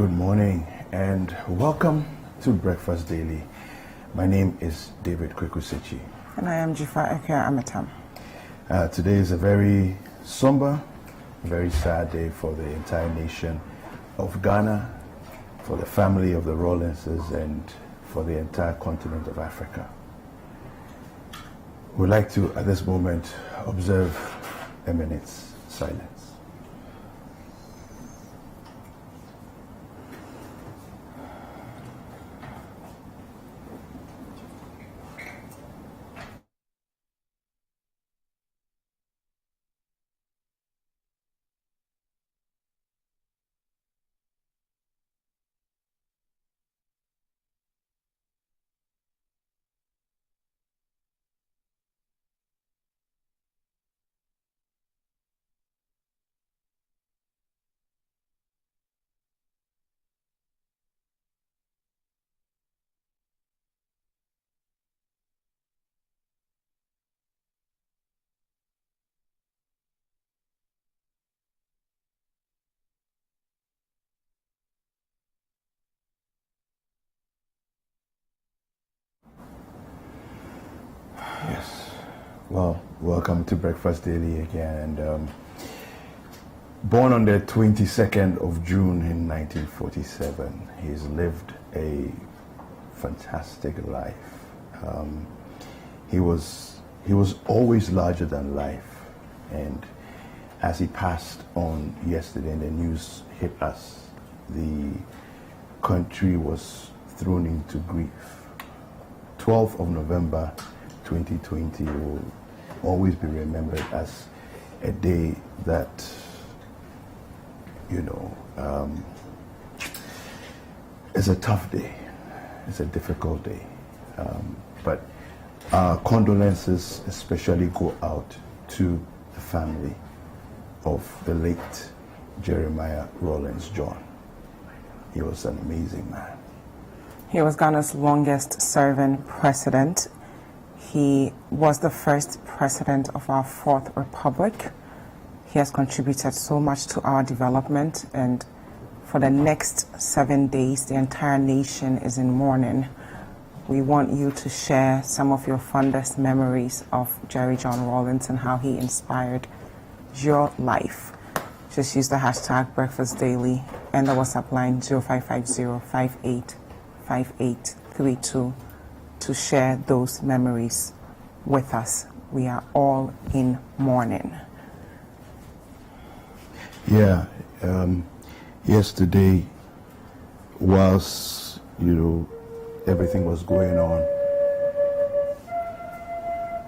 Good morning and welcome to Breakfast Daily. My name is David Kwekusechi. And I am Dziffa and David. Today is a very somber, very sad day for the entire nation of Ghana, for the family of the Rawlinses, and for the entire continent of Africa. We'd like to, at this moment, observe a minute's silence. Yes. Well, welcome to Breakfast Daily again. And born on the 22nd of June in 1947, he's lived a fantastic life. He was always larger than life. And as he passed on yesterday, and the news hit us, the country was thrown into grief. 12th of November 2020 will always be remembered as a day that, is a tough day. It's a difficult day. But our condolences especially go out to the family of the late Jeremiah Rawlins John. He was an amazing man. He was Ghana's longest serving president. He was the first president of our Fourth Republic. He has contributed so much to our development, and for the next 7 days, the entire nation is in mourning. We want you to share some of your fondest memories of Jerry John Rawlins and how he inspired your life. Just use the hashtag Breakfast Daily and the WhatsApp line 0550-585832 to share those memories with us. We are all in mourning. Yeah, yesterday, whilst, everything was going on,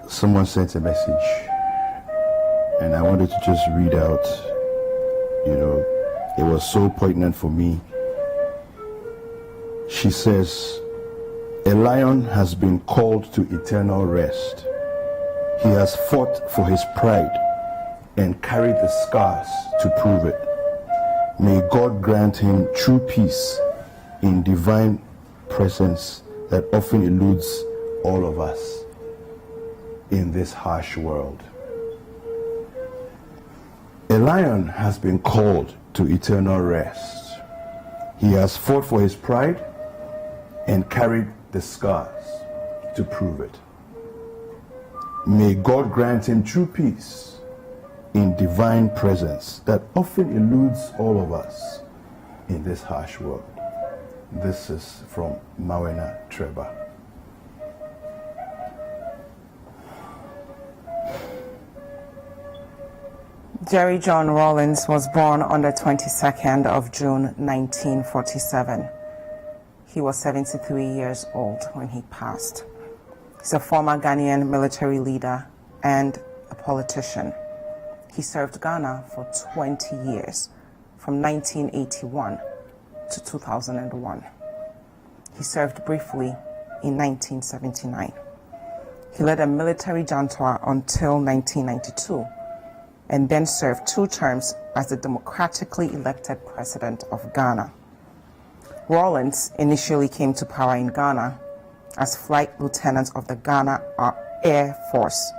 someone sent a message, and I wanted to just read out, it was so poignant for me. She says, "A lion has been called to eternal rest. He has fought for his pride and carried the scars to prove it. May God grant him true peace in divine presence that often eludes all of us in this harsh world." A lion has been called to eternal rest. He has fought for his pride and carried the scars to prove it. May God grant him true peace in divine presence that often eludes all of us in this harsh world. This is from Mawena Treba. Jerry John Rawlins was born on the 22nd of June 1947. He was 73 years old when he passed. He's a former Ghanaian military leader and a politician. He served Ghana for 20 years, from 1981 to 2001. He served briefly in 1979. He led a military junta until 1992, and then served 2 terms as the democratically elected president of Ghana. Rawlins initially came to power in Ghana as flight lieutenant of the Ghana Air Force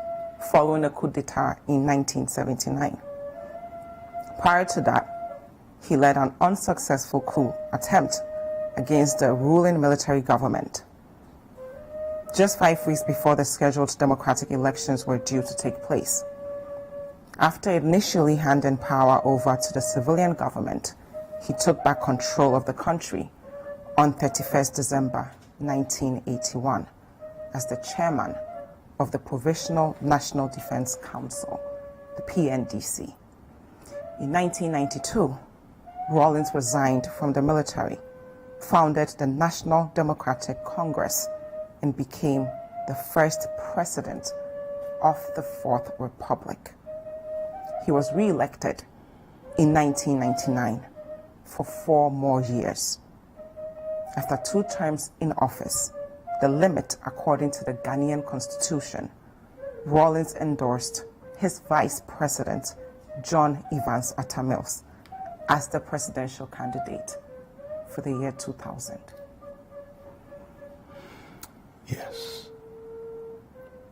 following a coup d'etat in 1979. Prior to that, he led an unsuccessful coup attempt against the ruling military government. Just 5 weeks before the scheduled democratic elections were due to take place. After initially handing power over to the civilian government, he took back control of the country on 31st December 1981 as the chairman of the Provisional National Defense Council, the PNDC. In 1992, Rawlings resigned from the military, founded the National Democratic Congress, and became the first president of the Fourth Republic. He was re-elected in 1999 for 4 more years. After 2 terms in office, the limit according to the Ghanaian constitution, Rawlings endorsed his vice president, John Evans Atta Mills, as the presidential candidate for the year 2000. Yes.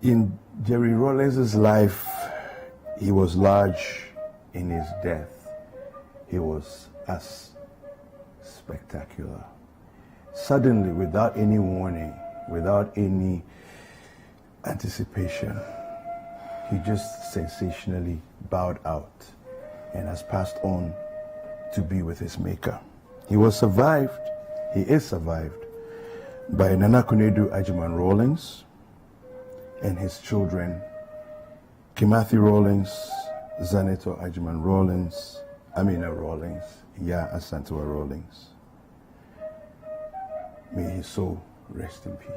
In Jerry Rawlings' life, he was large. In his death, he was as spectacular. Suddenly, without any warning, without any anticipation, he just sensationally bowed out and has passed on to be with his maker. He is survived by Nana Konadu Agyeman Rawlings and his children, Kimathi Rawlings, Zaneto Agyeman Rawlings, Amina Rawlings, Ya Asantewa Rawlings. May his soul rest in peace.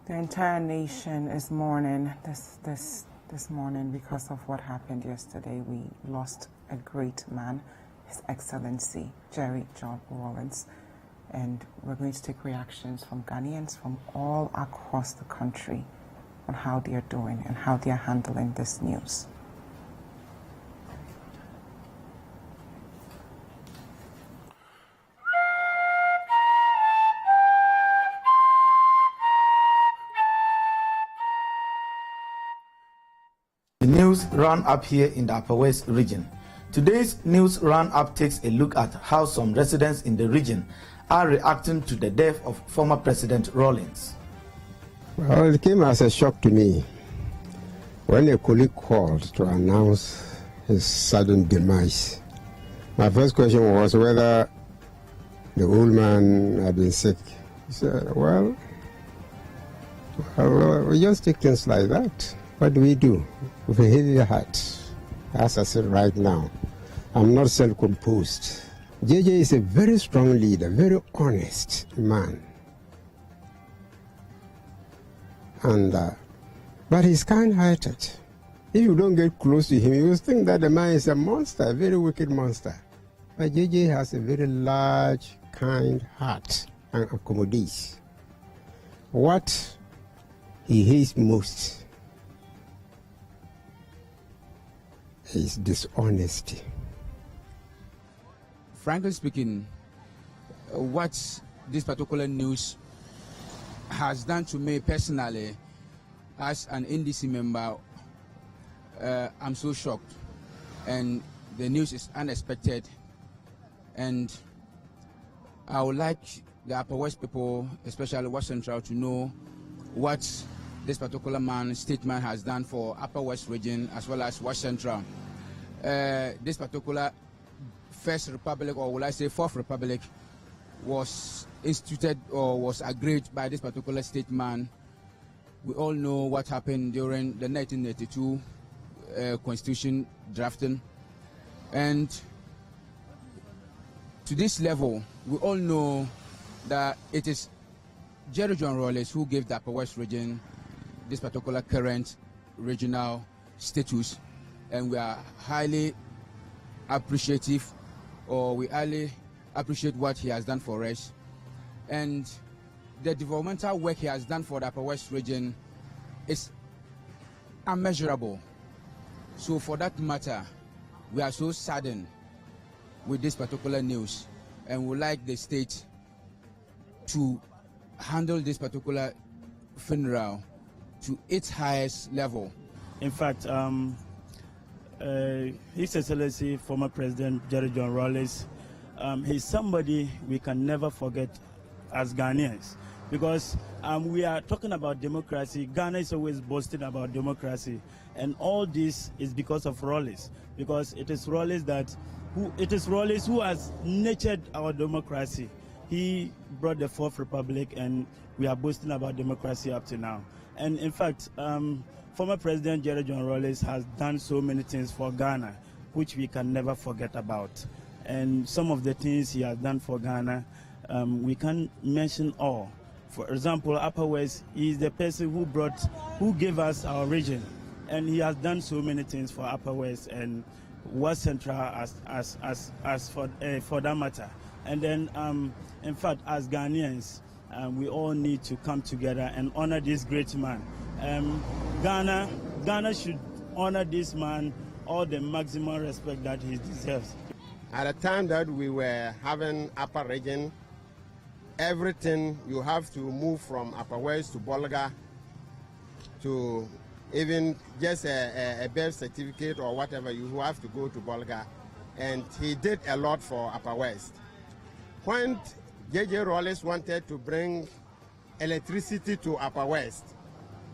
The entire nation is mourning this morning because of what happened yesterday. We lost a great man, His Excellency Jerry John Rawlings, and we're going to take reactions from Ghanaians from all across the country on how they are doing and how they are handling this news. The news roundup here in the Upper West region. Today's news roundup takes a look at how some residents in the region are reacting to the death of former President Rawlings. Well, it came as a shock to me when a colleague called to announce his sudden demise. My first question was whether the old man had been sick. He said, well, we just take things like that. What do we do? With a heavy heart, as I said right now, I'm not self-composed. JJ is a very strong leader, very honest man. And but he's kind-hearted. If you don't get close to him, you will think that the man is a monster, a very wicked monster. But JJ has a very large, kind heart and accommodates. What he hates most is dishonesty. Frankly speaking, what this particular news has done to me personally, as an NDC member, I'm so shocked, and the news is unexpected, and I would like the Upper West people, especially West Central, to know what this particular statement has done for Upper West region as well as West Central. This particular First Republic, or will I say Fourth Republic, was instituted or was agreed by this particular statesman. We all know what happened during the 1982 Constitution drafting, and to this level, we all know that it is Jerry John Rawlings who gave the Upper West region this particular current regional status, and we are highly appreciative, or we highly appreciate what he has done for us, and the developmental work he has done for the Upper West region is unmeasurable. So for that matter, we are so saddened with this particular news, and would like the state to handle this particular funeral to its highest level. In fact, His Excellency, former President Jerry John Rawlings, he's somebody we can never forget as Ghanaians, because we are talking about democracy. Ghana is always boasting about democracy, and all this is because of Rawlings, because it is Rawlings who has nurtured our democracy. He brought the Fourth Republic, and we are boasting about democracy up to now. And in fact, former President Jerry John Rawlings has done so many things for Ghana, which we can never forget about. And some of the things he has done for Ghana, we can't mention all. For example, Upper West, he is the person who gave us our region, and he has done so many things for Upper West and West Central as for that matter. And then, in fact, as Ghanaians, we all need to come together and honor this great man. Ghana should honor this man all the maximum respect that he deserves. At the time that we were having Upper Region, everything you have to move from Upper West to Bolga to even just a birth certificate or whatever, you have to go to Bolga. And he did a lot for Upper West. When J.J. Rawlings wanted to bring electricity to Upper West,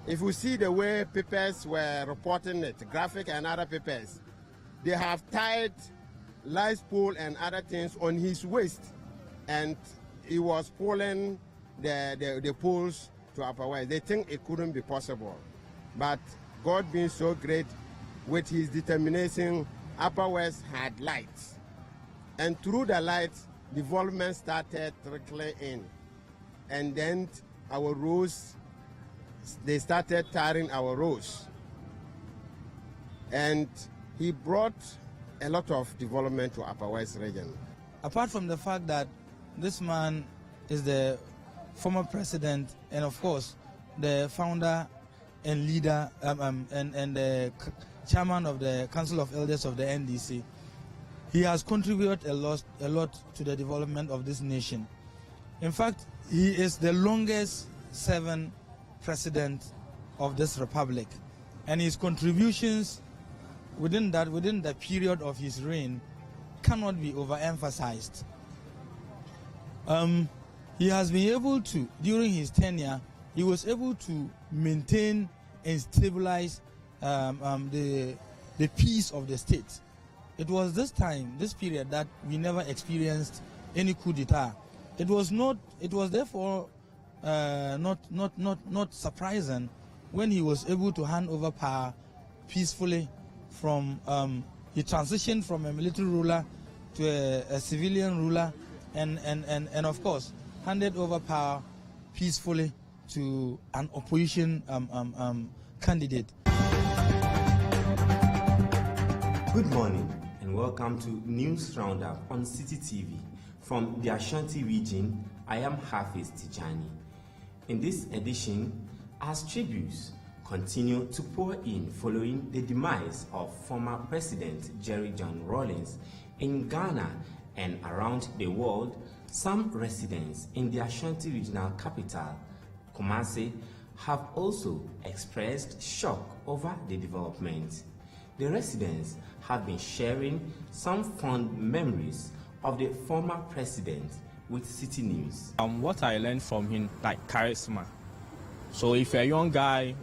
if you see the way papers were reporting it, graphic and other papers, they have tied light pole and other things on his waist, and he was pulling the poles to Upper West. They think it couldn't be possible. But God being so great, with his determination, Upper West had lights. And through the lights, development started trickling in. And then our roads they started tarring our roads. And he brought a lot of development to Upper West region. Apart from the fact that this man is the former president and of course the founder and leader and the chairman of the Council of Elders of the NDC, he has contributed a lot to the development of this nation. In fact, he is the longest serving president of this republic, and his contributions within the period of his reign cannot be overemphasized. He has been able to, during his tenure, he was able to maintain and stabilize the peace of the state. It was this period that we never experienced any coup d'etat. It was therefore not surprising when he was able to hand over power peacefully from he transitioned from a military ruler to a civilian ruler and of course handed over power peacefully to an opposition candidate. Good morning and welcome to News Roundup on Citi TV. From the Ashanti region, I am Hafiz Tijani. In this edition, as tributes continue to pour in following the demise of former President Jerry John Rawlings in Ghana and around the world, some residents in the Ashanti regional capital, Kumasi, have also expressed shock over the development. The residents have been sharing some fond memories of the former president with Citi News. What I learned from him, like charisma. So if a young guy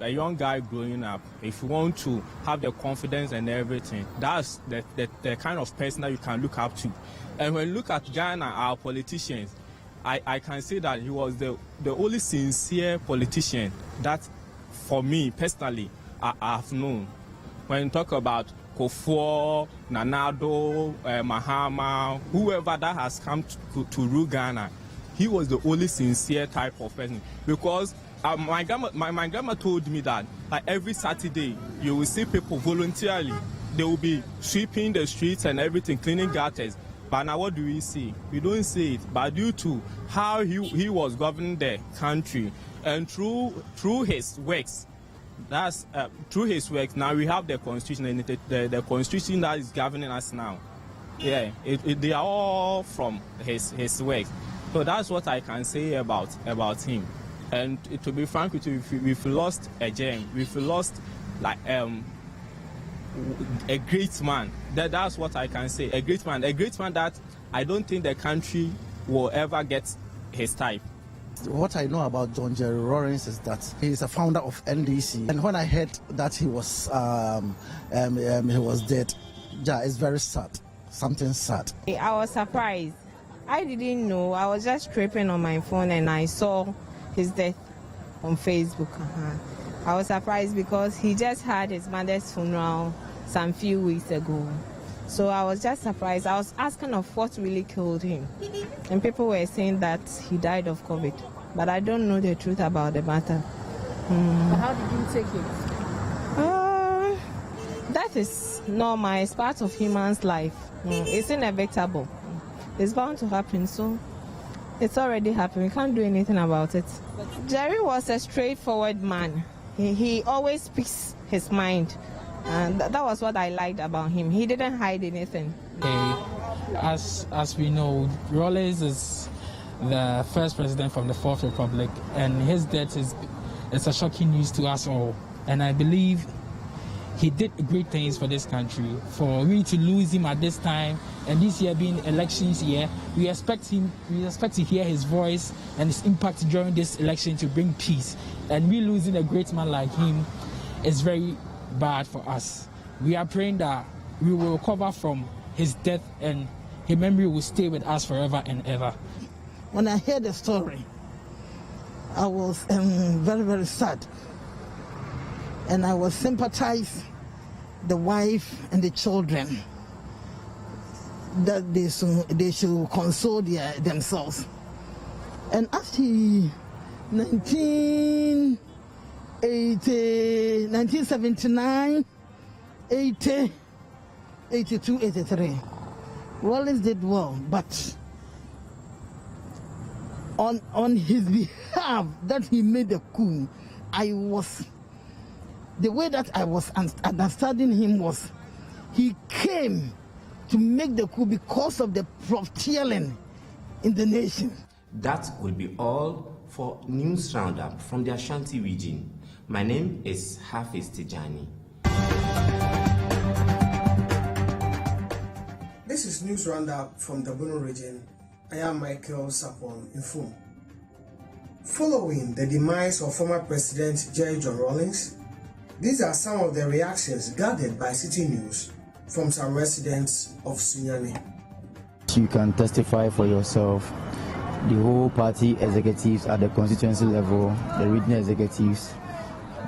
growing up, if you want to have the confidence and everything, that's the kind of person that you can look up to. And when you look at Ghana, our politicians, I can say that he was the only sincere politician that, for me personally, I have known. When you talk about Kofor, Nanado, Mahama, whoever that has come to rule Ghana, he was the only sincere type of person. Because my grandma told me that every Saturday you will see people voluntarily. They will be sweeping the streets and everything, cleaning gutters. But now what do we see? We don't see it. But due to how he was governing the country and through his works, through his work, now we have the constitution, and the constitution that is governing us now. Yeah, they are all from his work. So that's what I can say about him. And to be frank with you, we've lost a gem. We've lost a great man. That's what I can say. A great man that I don't think the country will ever get his type. What I know about John Jerry Rawlings is that he is a founder of NDC, and when I heard that he was dead, yeah, it's very sad. Something sad. I was surprised. I didn't know. I was just scraping on my phone and I saw his death on Facebook. I was surprised because he just had his mother's funeral some few weeks ago. So I was just surprised. I was asking of what really killed him. And people were saying that he died of COVID. But I don't know the truth about the matter. How did you take it? That is normal. It's part of human's life. It's inevitable. It's bound to happen. So it's already happened. We can't do anything about it. Jerry was a straightforward man. He always speaks his mind. And that was what I liked about him. He didn't hide anything. As we know, Rawlings is the first president from the Fourth Republic, and his death is a shocking news to us all. And I believe he did great things for this country. For we to lose him at this time, and this year being elections year, we expect to hear his voice and his impact during this election to bring peace. And we losing a great man like him is very bad for us. We are praying that we will recover from his death and his memory will stay with us forever and ever. When I heard the story, I was very, very sad. And I was sympathize the wife and the children that they should console themselves. And after 19 1979, 80, 82, 83. Rawlings did well, but on his behalf that he made the coup, the way that I was understanding him was he came to make the coup because of the profiteering in the nation. That will be all for News Roundup from the Ashanti region. My name is Hafiz Tijani. This is News Roundup from the Bono region. I am Michael Sapon Info. Following the demise of former President Jerry John Rawlings, these are some of the reactions gathered by Citi News from some residents of Sunyani. You can testify for yourself. The whole party executives at the constituency level, the regional executives,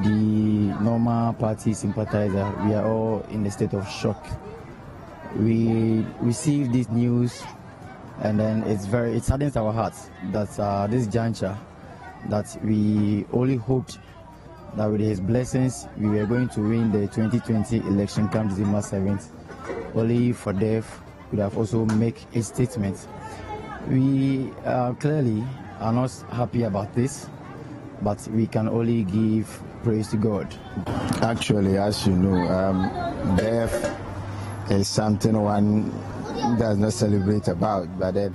the normal party sympathizer, we are all in a state of shock. We received this news, and then it saddens our hearts that this juncture, that we only hoped that with his blessings we were going to win the 2020 election come December 7th. Only for death could have also make a statement. We clearly are not happy about this, but we can only give praise to God. Actually, as you know, death is something one does not celebrate about, but then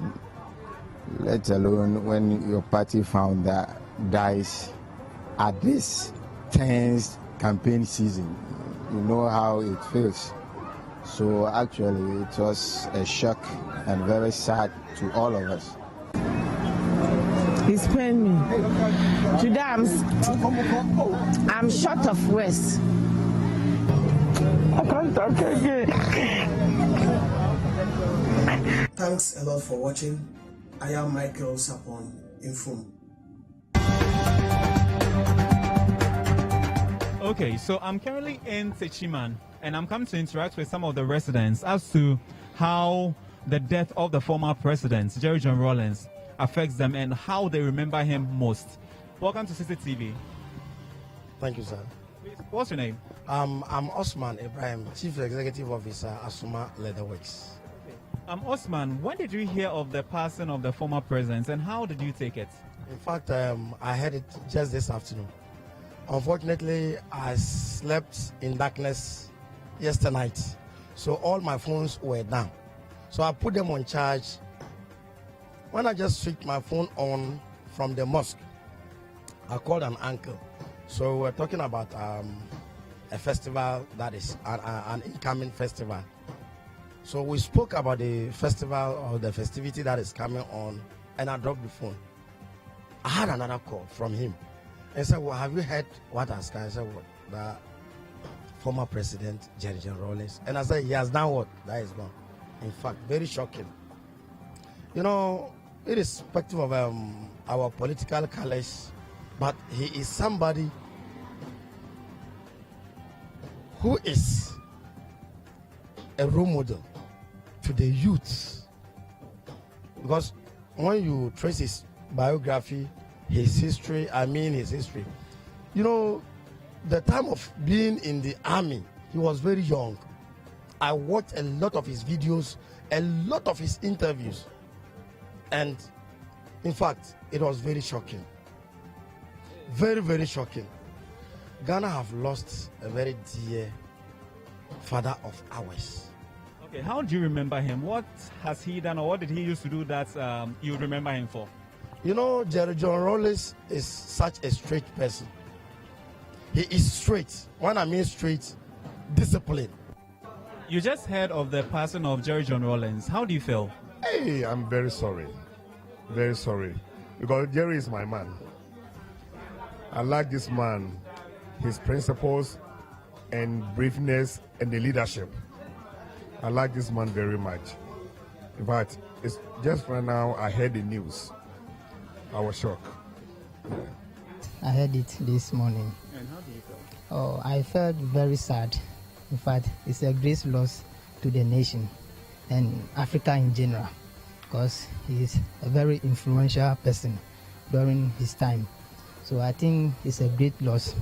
let alone when your party founder dies at this tense campaign season, you know how it feels. So actually it was a shock and very sad to all of us. He's pained me. Today I'm short of words. I can't talk again. Thanks a lot for watching. I am Michael Sapon Info. Okay, so I'm currently in Siman, and I'm coming to interact with some of the residents as to how the death of the former president, Jerry John Rawlings, affects them and how they remember him most. Welcome to Citi TV. Thank you, sir. Please, what's your name? I'm Osman Ibrahim, Chief Executive Officer, Asuma Leatherworks. Osman, when did you hear of the passing of the former president and how did you take it? In fact, I heard it just this afternoon. Unfortunately, I slept in darkness yesterday night, so all my phones were down. So I put them on charge. When I just switched my phone on from the mosque, I called an uncle. So we're talking about a festival that is an incoming festival. So we spoke about the festival or the festivity that is coming on, and I dropped the phone. I had another call from him. And said, well, have you heard what has come? I said, what? The former president, Jerry John Rawlings. And I said, he has done what? That is gone. In fact, very shocking. You know, irrespective of our political colors, but he is somebody who is a role model to the youth. Because when you trace his biography, his history, you know, the time of being in the army, he was very young. I watched a lot of his videos, a lot of his interviews, and in fact, it was very shocking. Very, very shocking. Ghana have lost a very dear father of ours. Okay, how do you remember him? What has he done or what did he used to do that you remember him for? You know, Jerry John Rawlings is such a straight person. He is straight. When I mean straight, disciplined. You just heard of the passing of Jerry John Rawlings. How do you feel? Hey, I'm very sorry. Very sorry. Because Jerry is my man. I like this man, his principles and braveness and the leadership. I like this man very much. In fact, it's just right now I heard the news. I was shocked. I heard it this morning. And how do you feel? Oh, I felt very sad. In fact, it's a great loss to the nation and Africa in general, because he is a very influential person during his time. So I think it's a great loss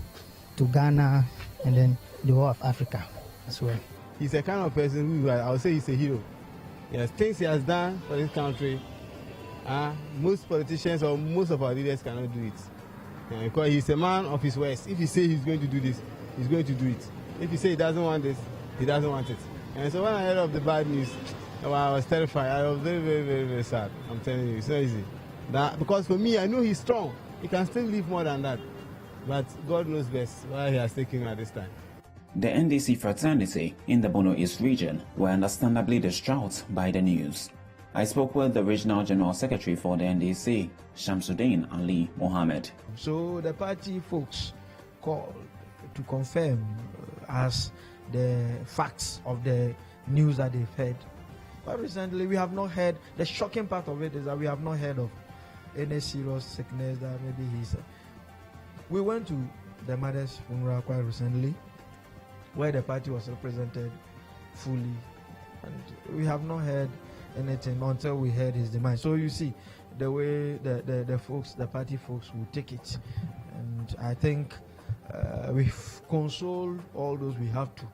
to Ghana and then the whole of Africa as well. He's a kind of person who I would say he's a hero. Yes, things he has done for this country, most politicians or most of our leaders cannot do it. Because he's a man of his words. If he says he's going to do this, he's going to do it. If he says he doesn't want this, he doesn't want it. And so when I heard of the bad news, I was terrified. I was very, very, very, very sad. I'm telling you, it's not easy. Because for me, I know he's strong. He can still live more than that. But God knows best why he has taken him at this time. The NDC fraternity in the Bono East region were understandably distraught by the news. I spoke with the Regional General Secretary for the NDC, Shamsuddin Ali Mohammed. So the party folks called to confirm as the facts of the news that they've heard. But recently we have not heard, the shocking part of it is that we have not heard of any serious sickness that maybe he's... We went to the mother's funeral quite recently, where the party was represented fully, and we have not heard anything until we heard his demise. So you see the way the folks, the party folks will take it, and I think we've consoled all those we have to,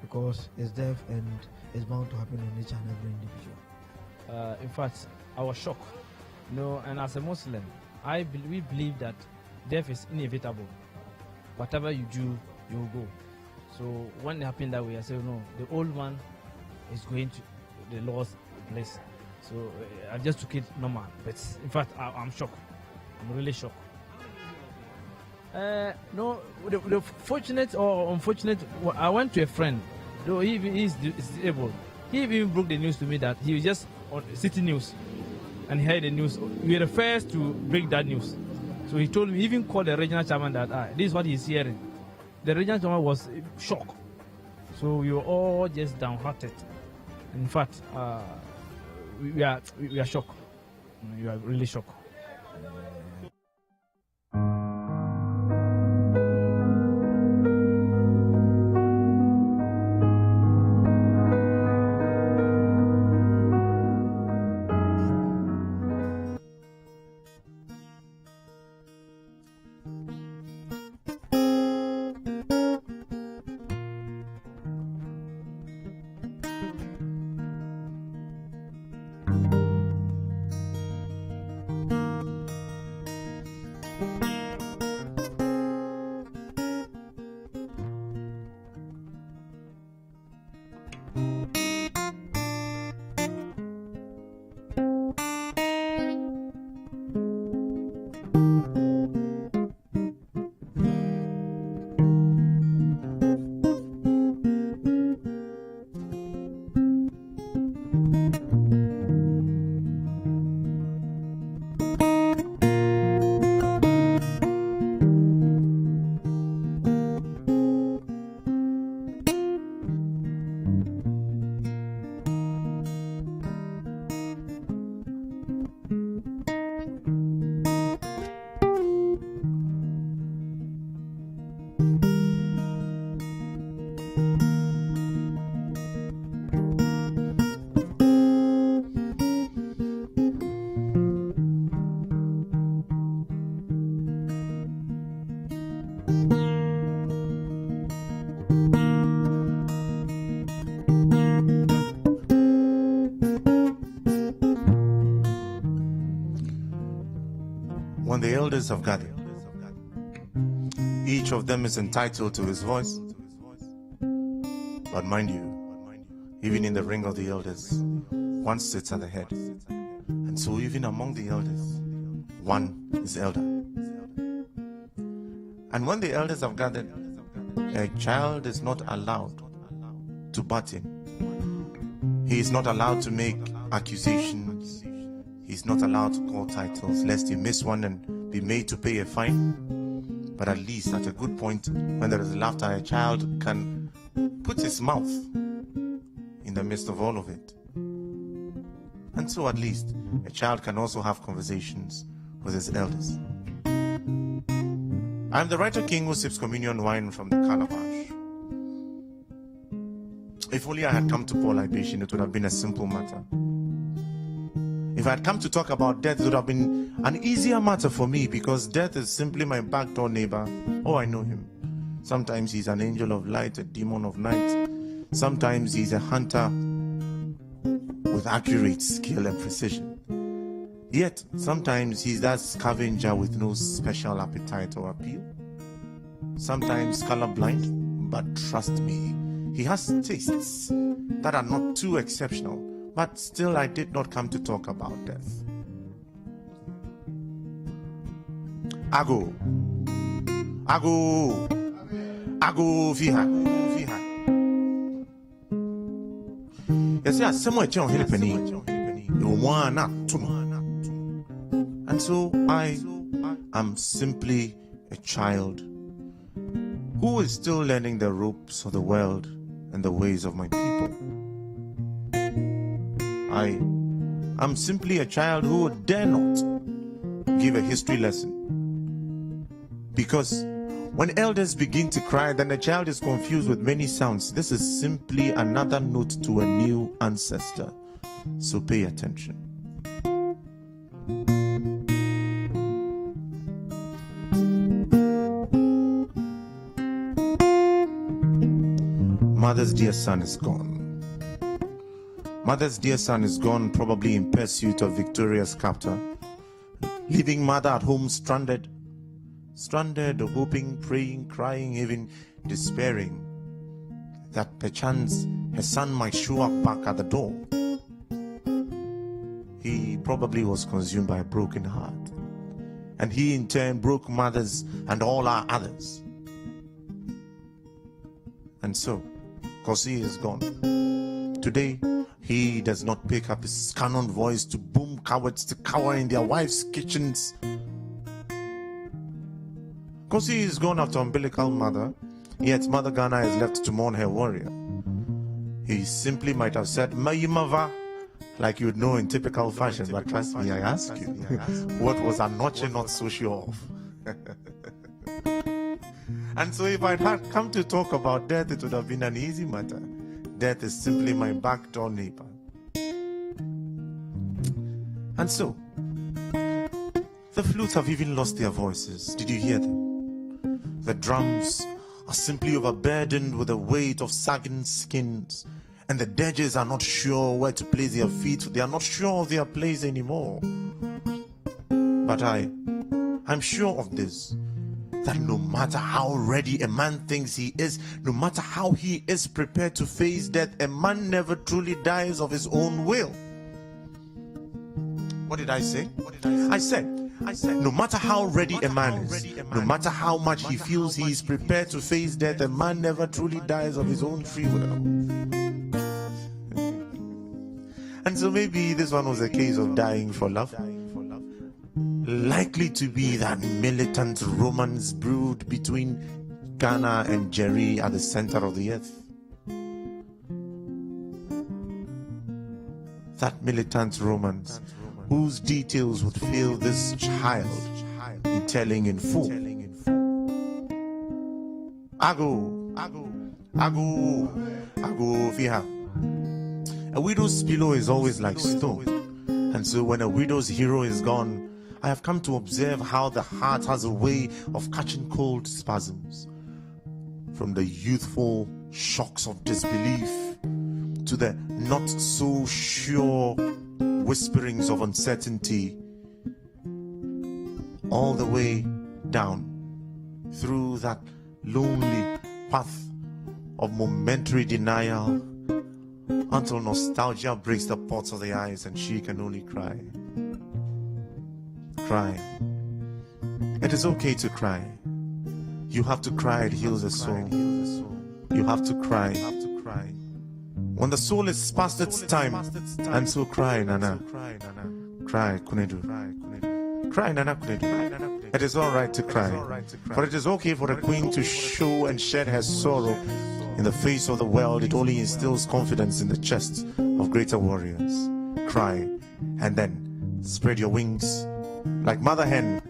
because it's death and it's bound to happen on each and every individual. In fact, I was shocked. And as a Muslim, we believe that death is inevitable. Whatever you do, you will go. So when it happened that way, I said, no, the old man is going to the Lord's place. So I just took it normal. But in fact, I'm shocked. I'm really shocked. No, the fortunate or unfortunate, I went to a friend, though he is disabled. He even broke the news to me that he was just on Citi News and he heard the news. We were the first to break that news. So he told me, he even called the regional chairman that this is what he's hearing. The regional chairman was shocked. So we were all just downhearted. In fact, we are shocked. We are really shocked. When the elders have gathered, each of them is entitled to his voice. But mind you, even in the ring of the elders, one sits at the head. And so even among the elders, one is elder. And when the elders have gathered, a child is not allowed to butt in. He is not allowed to make accusations. He's not allowed to call titles, lest he miss one and be made to pay a fine. But at least at a good point, when there is laughter, a child can put his mouth in the midst of all of it. And so at least a child can also have conversations with his elders. I am the writer king who sips communion wine from the calabash. If only I had come to pour libation, it would have been a simple matter. If I had come to talk about death, it would have been an easier matter for me, because death is simply my backdoor neighbor. Oh, I know him. Sometimes he's an angel of light, a demon of night. Sometimes he's a hunter with accurate skill and precision. Yet, sometimes he's that scavenger with no special appetite or appeal. Sometimes colorblind, but trust me, he has tastes that are not too exceptional. But still, I did not come to talk about death. Ago, Fiha. Yes, yes, somewhere John Hilpenny. You want not to. And so I am simply a child who is still learning the ropes of the world and the ways of my people. I am simply a child who would dare not give a history lesson. Because when elders begin to cry, then the child is confused with many sounds. This is simply another note to a new ancestor. So pay attention. Mother's dear son is gone. Mother's dear son is gone, probably in pursuit of Victoria's captor, leaving mother at home stranded, hoping, praying, crying, even despairing that perchance her son might show up back at the door. He probably was consumed by a broken heart, and he in turn broke mothers and all our others. And so, Kosi is gone. Today, he does not pick up his cannon voice to boom cowards to cower in their wives' kitchens. Kosi is gone after umbilical mother, yet Mother Ghana is left to mourn her warrior. He simply might have said, Mayimava, like you would know in typical fashion, but trust me, I ask you, what was Anoche not so sure of? And so if I had come to talk about death, it would have been an easy matter. Death is simply my backdoor neighbor. And so, the flutes have even lost their voices. Did you hear them? The drums are simply overburdened with the weight of sagging skins, and the dirges are not sure where to place their feet. They are not sure of their place anymore. But I'm sure of this, that no matter how ready a man thinks he is, no matter how he is prepared to face death, a man never truly dies of his own will. What did I say? I said, no matter how ready a man is, no matter how much he feels he is prepared to face death, a man never truly dies of his own free will. And so maybe this one was a case of dying for love. Likely to be that militant romance brewed between Ghana and Jerry at the center of the earth. That militant romance whose details would fill this child in telling in full. Ago, Fiha. A widow's pillow is always like stone. And so when a widow's hero is gone, I have come to observe how the heart has a way of catching cold spasms. From the youthful shocks of disbelief to the not so sure whisperings of uncertainty, all the way down through that lonely path of momentary denial until nostalgia breaks the pots of the eyes and she can only cry. Cry. It is okay to cry. You have to cry, it heals the soul. You have to cry. When the soul is past its time, and so cry, Nana. Cry, Kunedu. Cry, Nana Kunedu. It is all right to cry, for it is okay for a queen to show and shed her sorrow in the face of the world. It only instills confidence in the chests of greater warriors. Cry, and then spread your wings. Like mother hen,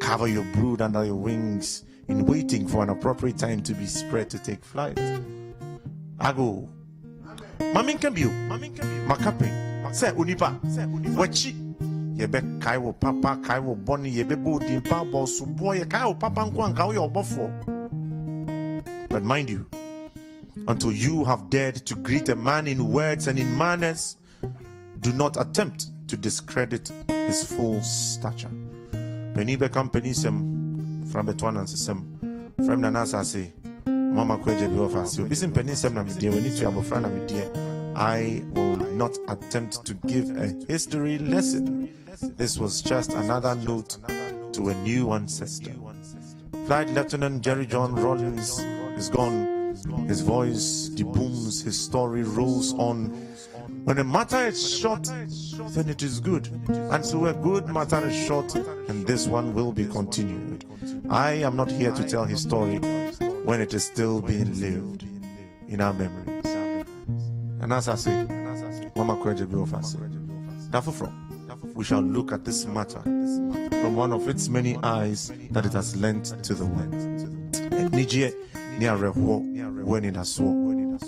cover your brood under your wings in waiting for an appropriate time to be spread to take flight. Ago. Mamin can be Makape. Say Unipa. Wachi. Yebe Kaiwo Papa, Kaiwo Bonnie, Yebe Bodi, Pabo, Suboy, Kaiwo Papa, and Kwan, Kao, your buffo. But mind you, until you have dared to greet a man in words and in manners, do not attempt to discredit his full stature. Penibe company sem from Betuan and Sem from Nanasa say, Mama Kweje be offer. So, Bisim Penisem Namidia, we need to have a friend Namidia. I will not attempt to give a history lesson. This was just another note to a new ancestor. Flight Lieutenant Jerry John Rawlings is gone. His voice debooms, his story rolls on. When a matter is short, then it is good. And so a good matter is short, and this one will be continued. I am not here to tell his story when it is still being lived in our memories. And as I say, Mama Kweje Biofa said, therefore, we shall look at this matter from one of its many eyes that it has lent to the world. Nije near Reho when it has so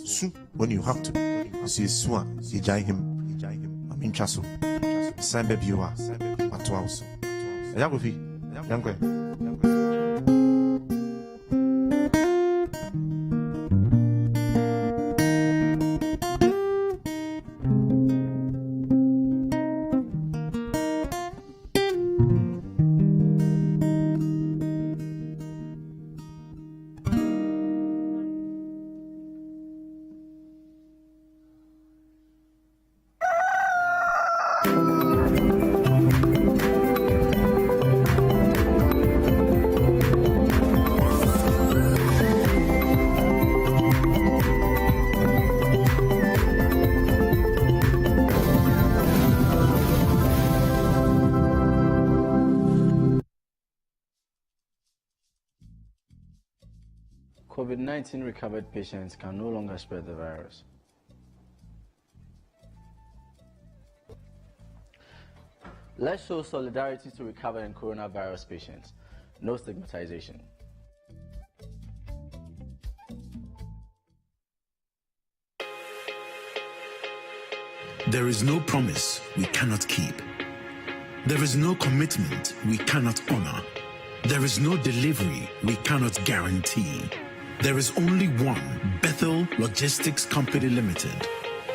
soon when you have to. You see Sua, you jai him. I mean Chasu. Send baby you are at 12. Yagofi, Yankwe. COVID-19 recovered patients can no longer spread the virus. Let's show solidarity to recovered coronavirus patients. No stigmatization. There is no promise we cannot keep. There is no commitment we cannot honor. There is no delivery we cannot guarantee. There is only one Bethel Logistics Company Limited,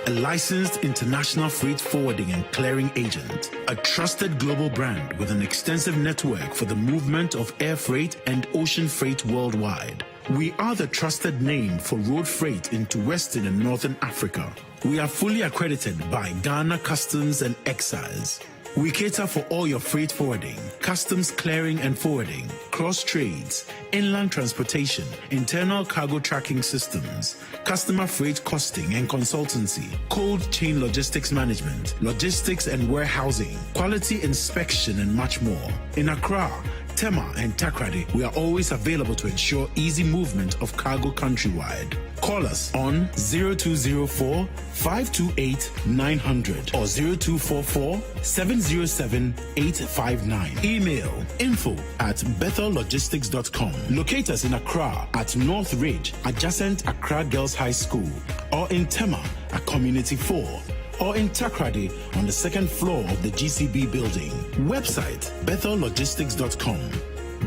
a licensed international freight forwarding and clearing agent, a trusted global brand with an extensive network for the movement of air freight and ocean freight worldwide. We are the trusted name for road freight into Western and Northern Africa. We are fully accredited by Ghana Customs and Excise. We cater for all your freight forwarding, customs clearing and forwarding, cross trades, inland transportation, internal cargo tracking systems, customer freight costing and consultancy, cold chain logistics management, logistics and warehousing, quality inspection, and much more. In Accra, Tema and Takrady, we are always available to ensure easy movement of cargo countrywide. Call us on 0204 528 900 or 0244 707 859. Email info@bethellogistics.com. Locate us in Accra at North Ridge, adjacent Accra Girls High School, or in Tema at Community 4, or in Takrady on the second floor of the GCB building. Website bethellogistics.com.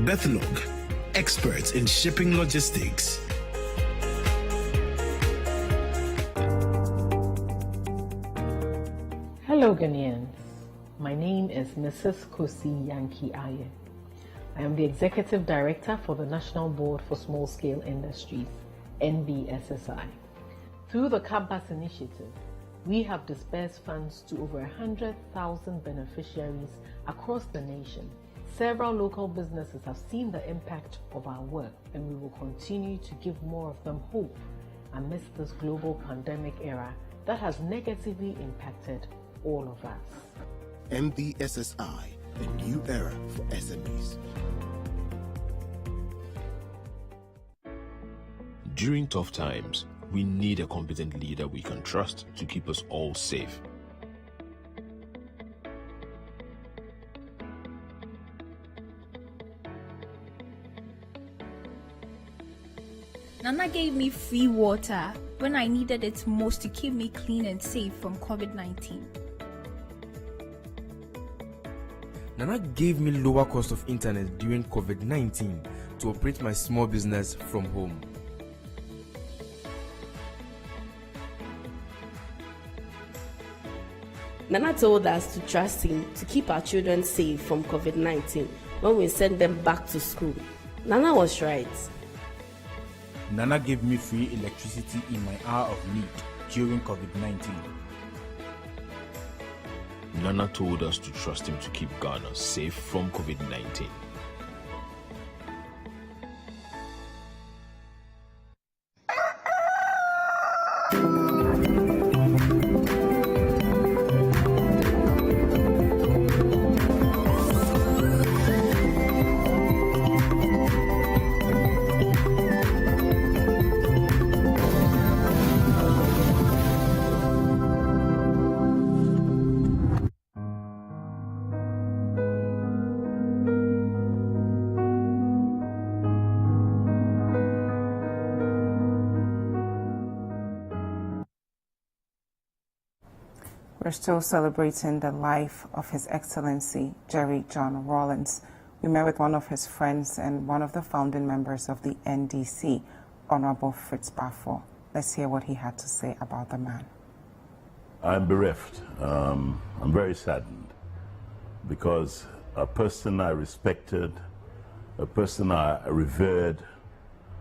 Bethlog, experts in shipping logistics. Hello Ghanaians, my name is Mrs. Kosi Yankee Aye. I am the Executive Director for the National Board for Small Scale Industries, NBSSI. Through the Campus Initiative, we have dispersed funds to over 100,000 beneficiaries across the nation. Several local businesses have seen the impact of our work, and we will continue to give more of them hope amidst this global pandemic era that has negatively impacted all of us. MBSSI, a new era for SMEs. During tough times, we need a competent leader we can trust to keep us all safe. Nana gave me free water when I needed it most to keep me clean and safe from COVID-19. Nana gave me lower cost of internet during COVID-19 to operate my small business from home. Nana told us to trust him to keep our children safe from COVID-19 when we send them back to school. Nana was right. Nana gave me free electricity in my hour of need during COVID-19. Nana told us to trust him to keep Ghana safe from COVID-19. We're still celebrating the life of His Excellency Jerry John Rawlings. We met with one of his friends and one of the founding members of the NDC, Honorable Fritz Baffour. Let's hear what he had to say about the man. I'm bereft. I'm very saddened because a person I respected, a person I revered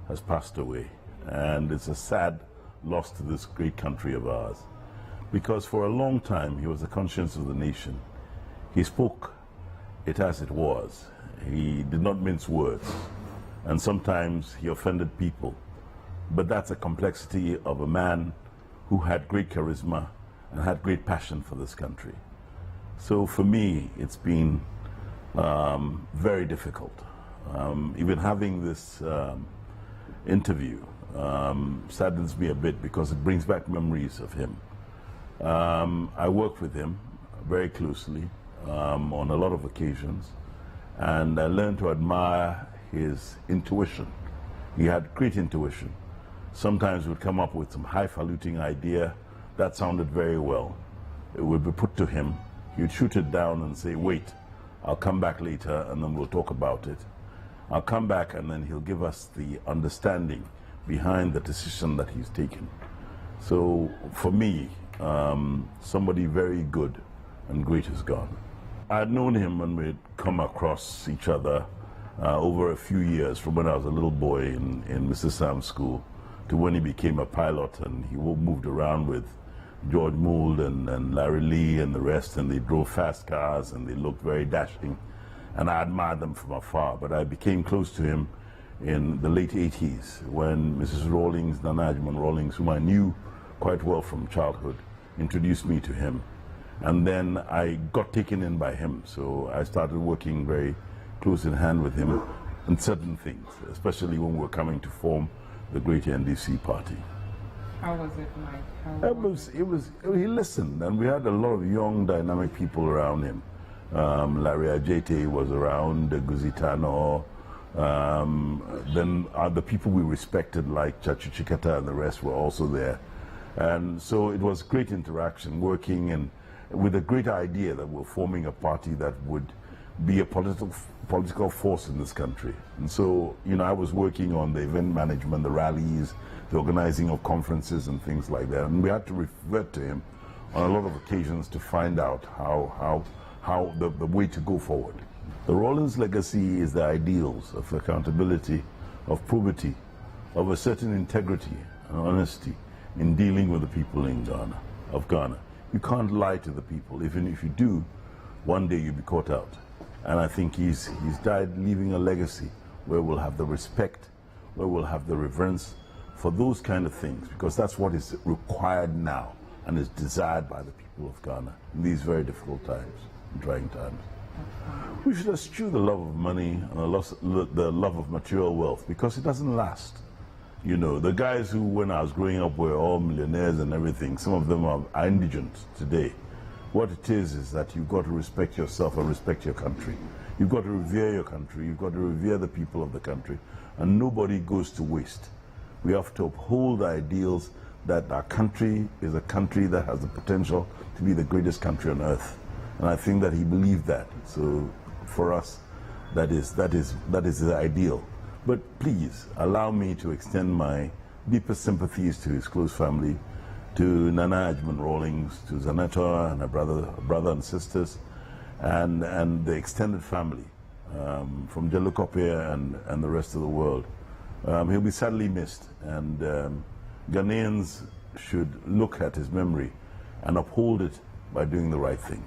has passed away. And it's a sad loss to this great country of ours. Because for a long time, he was the conscience of the nation. He spoke it as it was. He did not mince words. And sometimes he offended people. But that's a complexity of a man who had great charisma and had great passion for this country. So for me, it's been very difficult. Even having this interview saddens me a bit because it brings back memories of him. I worked with him very closely on a lot of occasions, and I learned to admire his intuition. He had great intuition. Sometimes he would come up with some highfalutin idea that sounded very well. It would be put to him. He would shoot it down and say, wait, I'll come back later and then we'll talk about it. I'll come back and then he'll give us the understanding behind the decision that he's taken. So for me, somebody very good and great is gone. I had known him when we'd come across each other over a few years, from when I was a little boy in Mrs. Sam's school to when he became a pilot, and he moved around with George Mould and Larry Lee and the rest, and they drove fast cars and they looked very dashing, and I admired them from afar. But I became close to him in the late 80s when Mrs. Rawlings, Nana Ajman Rawlings, whom I knew quite well from childhood, introduced me to him. And then I got taken in by him, so I started working very close in hand with him on certain things, especially when we were coming to form the great NDC party. How was it like? He listened, and we had a lot of young, dynamic people around him. Larry Ajete was around, Guzitano, then the people we respected like Chachu Chikata and the rest were also there. And so it was great interaction, working and with a great idea that we're forming a party that would be a political force in this country. And so, you know, I was working on the event management, the rallies, the organizing of conferences and things like that. And we had to revert to him on a lot of occasions to find out how the way to go forward. The Rawlings legacy is the ideals of accountability, of probity, of a certain integrity and honesty in dealing with the people in Ghana. You can't lie to the people. Even if you do, one day you'll be caught out. And I think he's died leaving a legacy where we'll have the respect, where we'll have the reverence for those kind of things, because that's what is required now and is desired by the people of Ghana in these very difficult times, trying times. We should eschew the love of money and the love of material wealth, because it doesn't last. You know, the guys who, when I was growing up, were all millionaires and everything, some of them are indigent today. What it is that you've got to respect yourself and respect your country. You've got to revere your country. You've got to revere the people of the country. And nobody goes to waste. We have to uphold the ideals that our country is a country that has the potential to be the greatest country on earth. And I think that he believed that. So for us, that is the ideal. But please allow me to extend my deepest sympathies to his close family to Nana Edmund Rawlings, to Zanetta and her brother and sisters, and the extended family from Jelukopia and the rest of the world. He'll be sadly missed, and Ghanaians should look at his memory and uphold it by doing the right thing.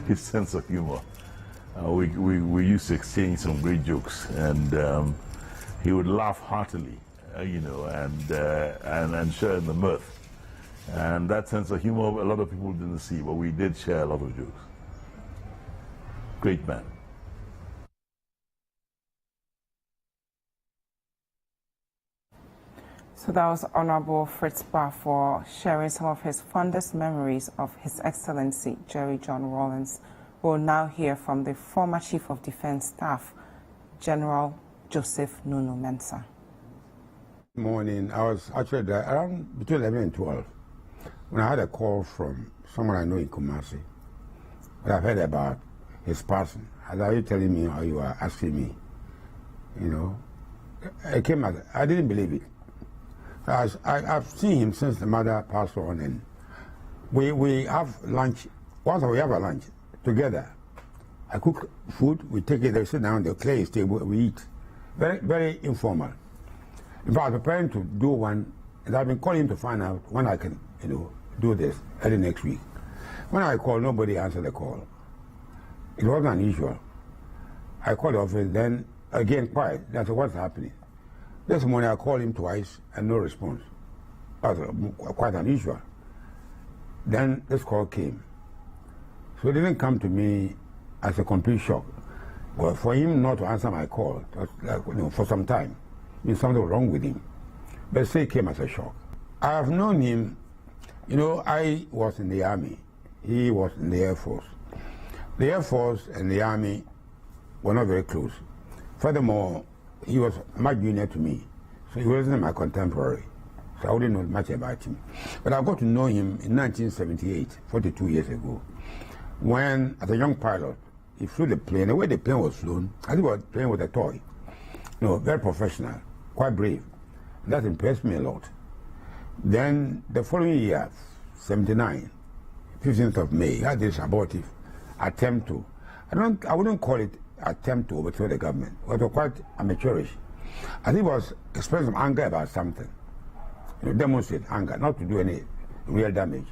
His sense of humor. We used to exchange some great jokes, and he would laugh heartily, and share in the mirth. And that sense of humor, a lot of people didn't see, but we did share a lot of jokes. Great man. So that was Honorable Fritz Baffour sharing some of his fondest memories of His Excellency Jerry John Rawlings. We'll now hear from the former Chief of Defense Staff, General Joseph Nunu-Mensah. Morning, I was actually there around between 11 and 12 when I had a call from someone I know in Kumasi. But I've heard about his passing. As are you telling me or you are asking me? It came as I didn't believe it. I've seen him since the mother passed on, and we have lunch. Once we have a lunch together, I cook food, we take it, they sit down, they clear his table, we eat. Very, very informal. In fact, I'm preparing to do one, and I've been calling him to find out when I can, do this early next week. When I called, nobody answered the call. It wasn't unusual. I called the office, then again quiet. That's what's happening. This morning I called him twice and no response. That was quite unusual. Then this call came. So it didn't come to me as a complete shock. But for him not to answer my call, for some time, means something was wrong with him. But say it came as a shock. I have known him, I was in the Army. He was in the Air Force. The Air Force and the Army were not very close. Furthermore, he was much junior to me, so he wasn't my contemporary, so I wouldn't know much about him. But I got to know him in 1978, 42 years ago, when, as a young pilot, he flew the plane. The way the plane was flown, I think he was playing with a toy. Very professional, quite brave. That impressed me a lot. Then the following year, 79, 15th of May, he had this abortive attempt to, I wouldn't call it attempt to overthrow the government. It was quite amateurish. I think it was expressing some anger about something. Demonstrate anger, not to do any real damage.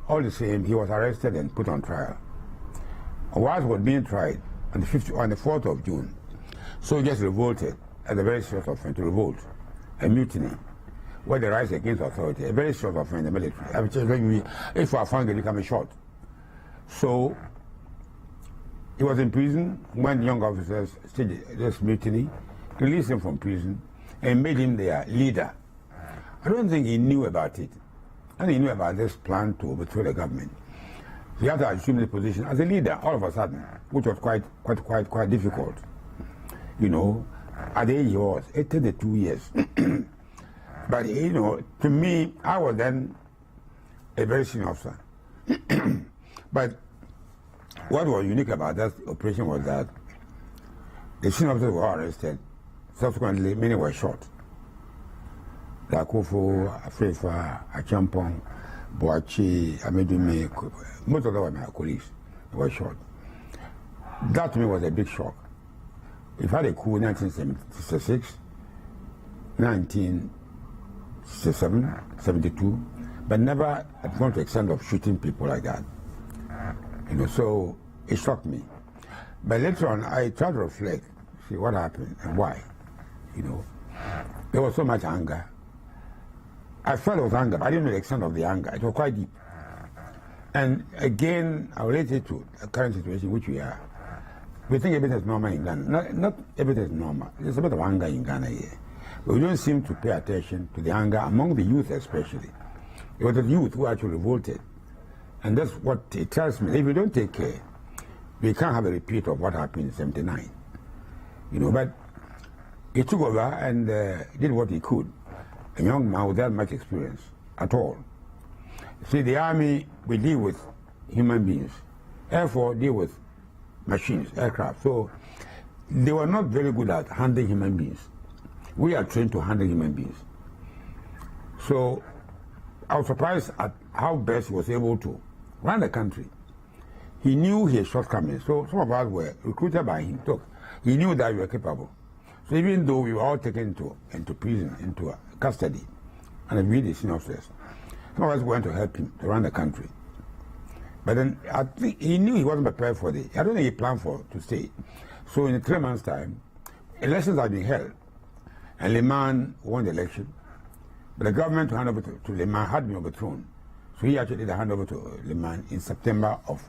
All the same, he was arrested and put on trial. Whilst he was being tried on the 4th of June, soldiers revolted as a very serious offense to revolt, a mutiny, where they rise against authority, a very serious offense in the military. If you are found, they become shot. So he was in prison when young officers staged this mutiny, released him from prison, and made him their leader. I don't think he knew about it. And he knew about this plan to overthrow the government. So he had to assume the position as a leader all of a sudden, which was quite difficult. At the age he was, 82 years. But, to me, I was then a very senior officer. But what was unique about that operation was that the senior officers were arrested. Subsequently, many were shot. Lakofo, Afrefa, Achampong, Boachi, Amedume, most of them were my colleagues. They were shot. That to me was a big shock. We've had a coup in 1966, 1967, 72, but never at gone to the extent of shooting people like that. So it shocked me. But later on, I tried to reflect, see what happened and why. There was so much anger. I felt it was anger, but I didn't know the extent of the anger. It was quite deep. And again, I relate it to the current situation in which we are. We think everything is normal in Ghana. Not everything is normal. There's a bit of anger in Ghana here. But we don't seem to pay attention to the anger among the youth especially. It was the youth who actually revolted. And that's what it tells me. If we don't take care, we can't have a repeat of what happened in 79. But he took over and did what he could. A young man without much experience at all. See, the Army, we deal with human beings. Air Force deal with machines, aircraft. So they were not very good at handling human beings. We are trained to handle human beings. So I was surprised at how best he was able to run the country. He knew his shortcomings, so some of us were recruited by him. Look, he knew that we were capable. So even though we were all taken into prison, into custody, and we the senior officers, some of us went to help him to run the country. But then I think he knew he wasn't prepared for it. I don't think he planned to stay. So in 3 months' time, elections had been held, and Liman won the election. But the government to hand over to Liman had been overthrown. So he actually did a handover to Liman in September of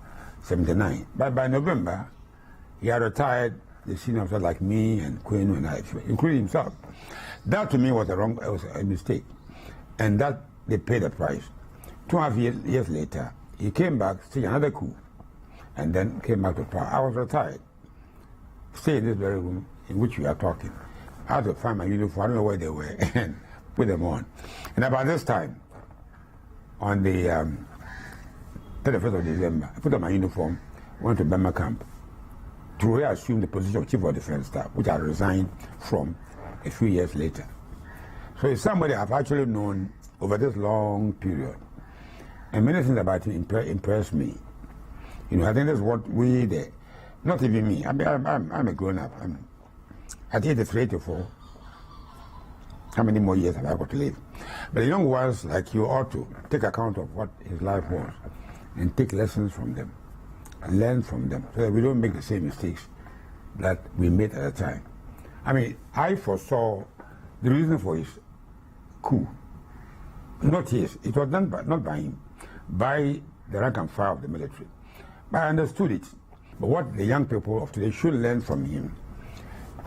79. But by November, he had retired the senior officers like me and Queen and I, including himself. That to me was a mistake. And that they paid the price. 2.5 years later, he came back, staged another coup, and then came back to power. I was retired. Stay in this very room in which we are talking. I had to find my uniform, I don't know where they were, and put them on. And about this time, on the 31st of December, I put on my uniform, went to Burma camp to reassume the position of Chief of Defense Staff, which I resigned from a few years later. So it's somebody I've actually known over this long period. And many things about him impressed me. You know, I think that's what not even me, I'm a grown-up. At 83, 84, how many more years have I got to live? But the young ones like you ought to take account of what his life was and take lessons from them, learn from them, so that we don't make the same mistakes that we made at the time. I mean, I foresaw the reason for his coup, not his. It was done not by him, by the rank and file of the military. But I understood it. But what the young people of today should learn from him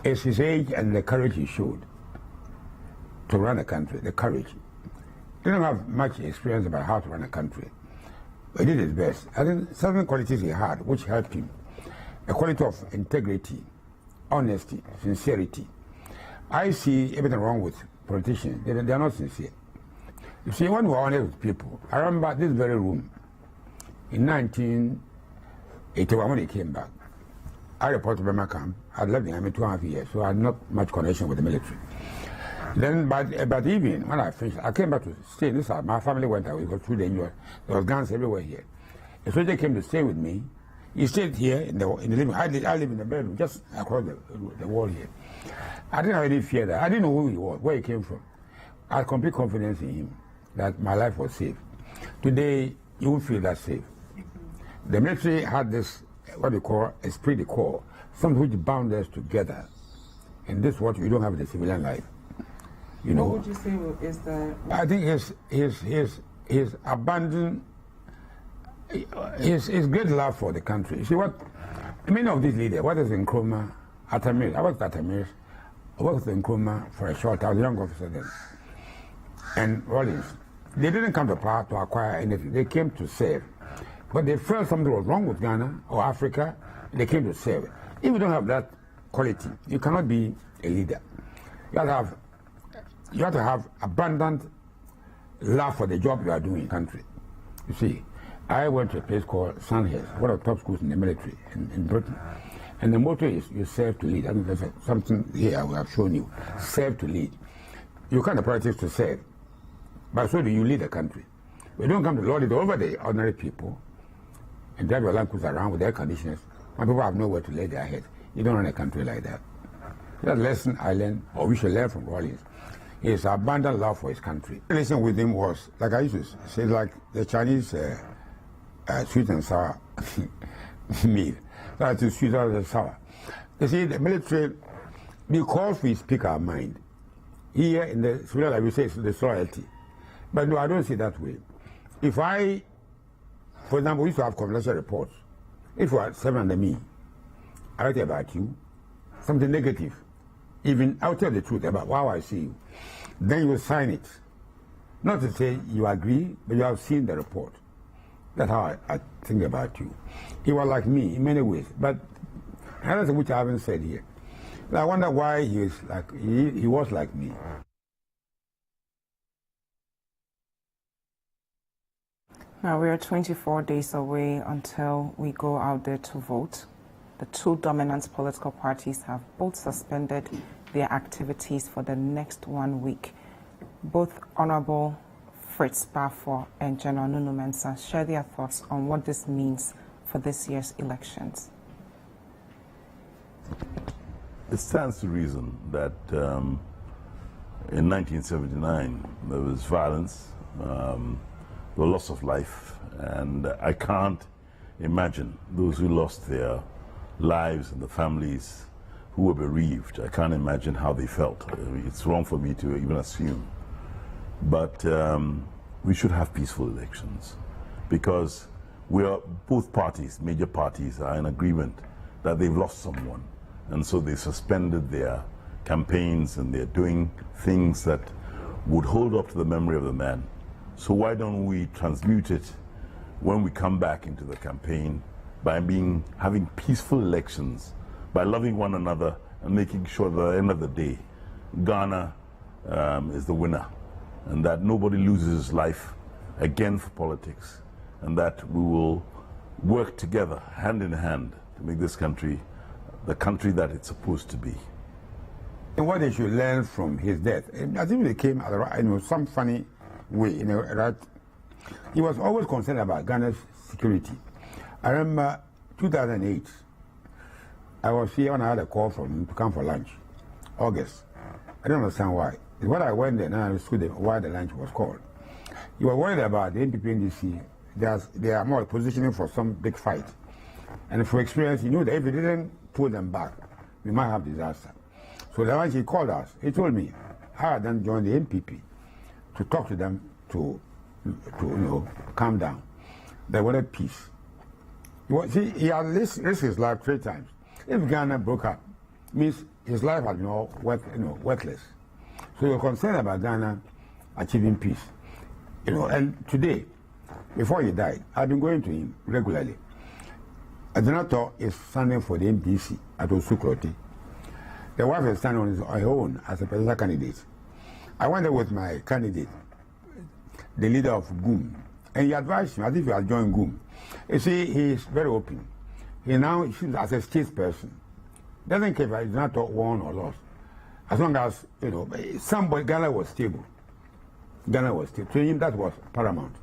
is his age and the courage he showed to run a country, the courage. He didn't have much experience about how to run a country. But he did his best. I think certain qualities he had which helped him. A quality of integrity, honesty, sincerity. I see everything wrong with politicians. They are not sincere. You see, when we are honest with people, I remember this very room in 1981 when he came back. I reported to Burma camp. I'd left the army 2.5 years, so I had not much connection with the military. Then, but even when I finished, I came back to stay in this house. My family went away because too dangerous. There was guns everywhere here. A soldier came to stay with me. He stayed here in the living room. I live in the bedroom, just across the wall here. I didn't have any fear that. I didn't know who he was, where he came from. I had complete confidence in him that my life was safe. Today, you won't feel that safe. The military had this, what we call esprit de corps, something which bound us together. And this is what we don't have in the civilian life. You know, what would you say is the... I think his abandon, his great love for the country. You see what, many of these leaders, what is Nkrumah, Atamir, I worked at Atamir, I worked with Nkrumah for a short time, I was a young officer then, and Rawlings. They didn't come to power to acquire anything, they came to serve. But they felt something was wrong with Ghana or Africa, they came to serve. If you don't have that quality, you cannot be a leader. You have to have abundant love for the job you are doing in the country. You see, I went to a place called Sandhurst, one of the top schools in the military in Britain. And the motto is, you serve to lead. I mean, there's something here I will have shown you. Serve to lead. You can't politics to serve, but so do you lead the country. We don't come to lord it over the ordinary people and drive your Land Cruiser around with air conditioners when people have nowhere to lay their heads. You don't run a country like that. That lesson I learned, or we should learn from Rawlings, his abundant love for his country. The relation with him was, like I used to say, like the Chinese sweet and sour meal. That is sweet and sour. You see, the military, because we speak our mind, here in the civilian life we say it's disloyalty. But no, I don't see it that way. If I, for example, we used to have confidential reports. If you are serving under me, I write about you, something negative. Even I'll tell the truth about how I see you. Then you sign it. Not to say you agree, but you have seen the report. That's how I think about you. He was like me in many ways, but another thing which I haven't said here. I wonder why he was like me. Now we are 24 days away until we go out there to vote. The two dominant political parties have both suspended their activities for the next 1 week. Both Honorable Fritz Baffour and General Nunu-Mensah share their thoughts on what this means for this year's elections. It stands to reason that in 1979 there was violence, the loss of life, and I can't imagine those who lost their lives and the families who were bereaved. I can't imagine how they felt. I mean, it's wrong for me to even assume. But we should have peaceful elections because we are, both parties, major parties, are in agreement that they've lost someone. And so they suspended their campaigns and they're doing things that would hold up to the memory of the man. So why don't we transmute it when we come back into the campaign by having peaceful elections, by loving one another and making sure that at the end of the day, Ghana is the winner and that nobody loses life again for politics and that we will work together, hand in hand, to make this country the country that it's supposed to be. And what they should learn from his death, I think they came at some funny way, right? He was always concerned about Ghana's security. I remember 2008, I was here when I had a call from him to come for lunch, August. I don't understand why. When I went there, now I understood why the lunch was called. You were worried about the NPP and NDC. They are more positioning for some big fight. And from experience, you knew that if we didn't pull them back, we might have disaster. So the lunch he called us, he told me, I had then joined the NPP to talk to them to calm down. They wanted peace. He had risked his life 3 times. If Ghana broke up, means his life had been all worthless. So he was concerned about Ghana achieving peace. And today, before he died, I've been going to him regularly. Adinato is standing for the MDC at Osukroti. The wife is standing on her own as a presidential candidate. I went there with my candidate, the leader of GUM, and he advised him as if he had joined GUM. You see, he is very open. He now seems as a statesperson. Doesn't care if Adinato won or lost. As long as, somebody, Ghana was stable. Ghana was stable. To him, that was paramount.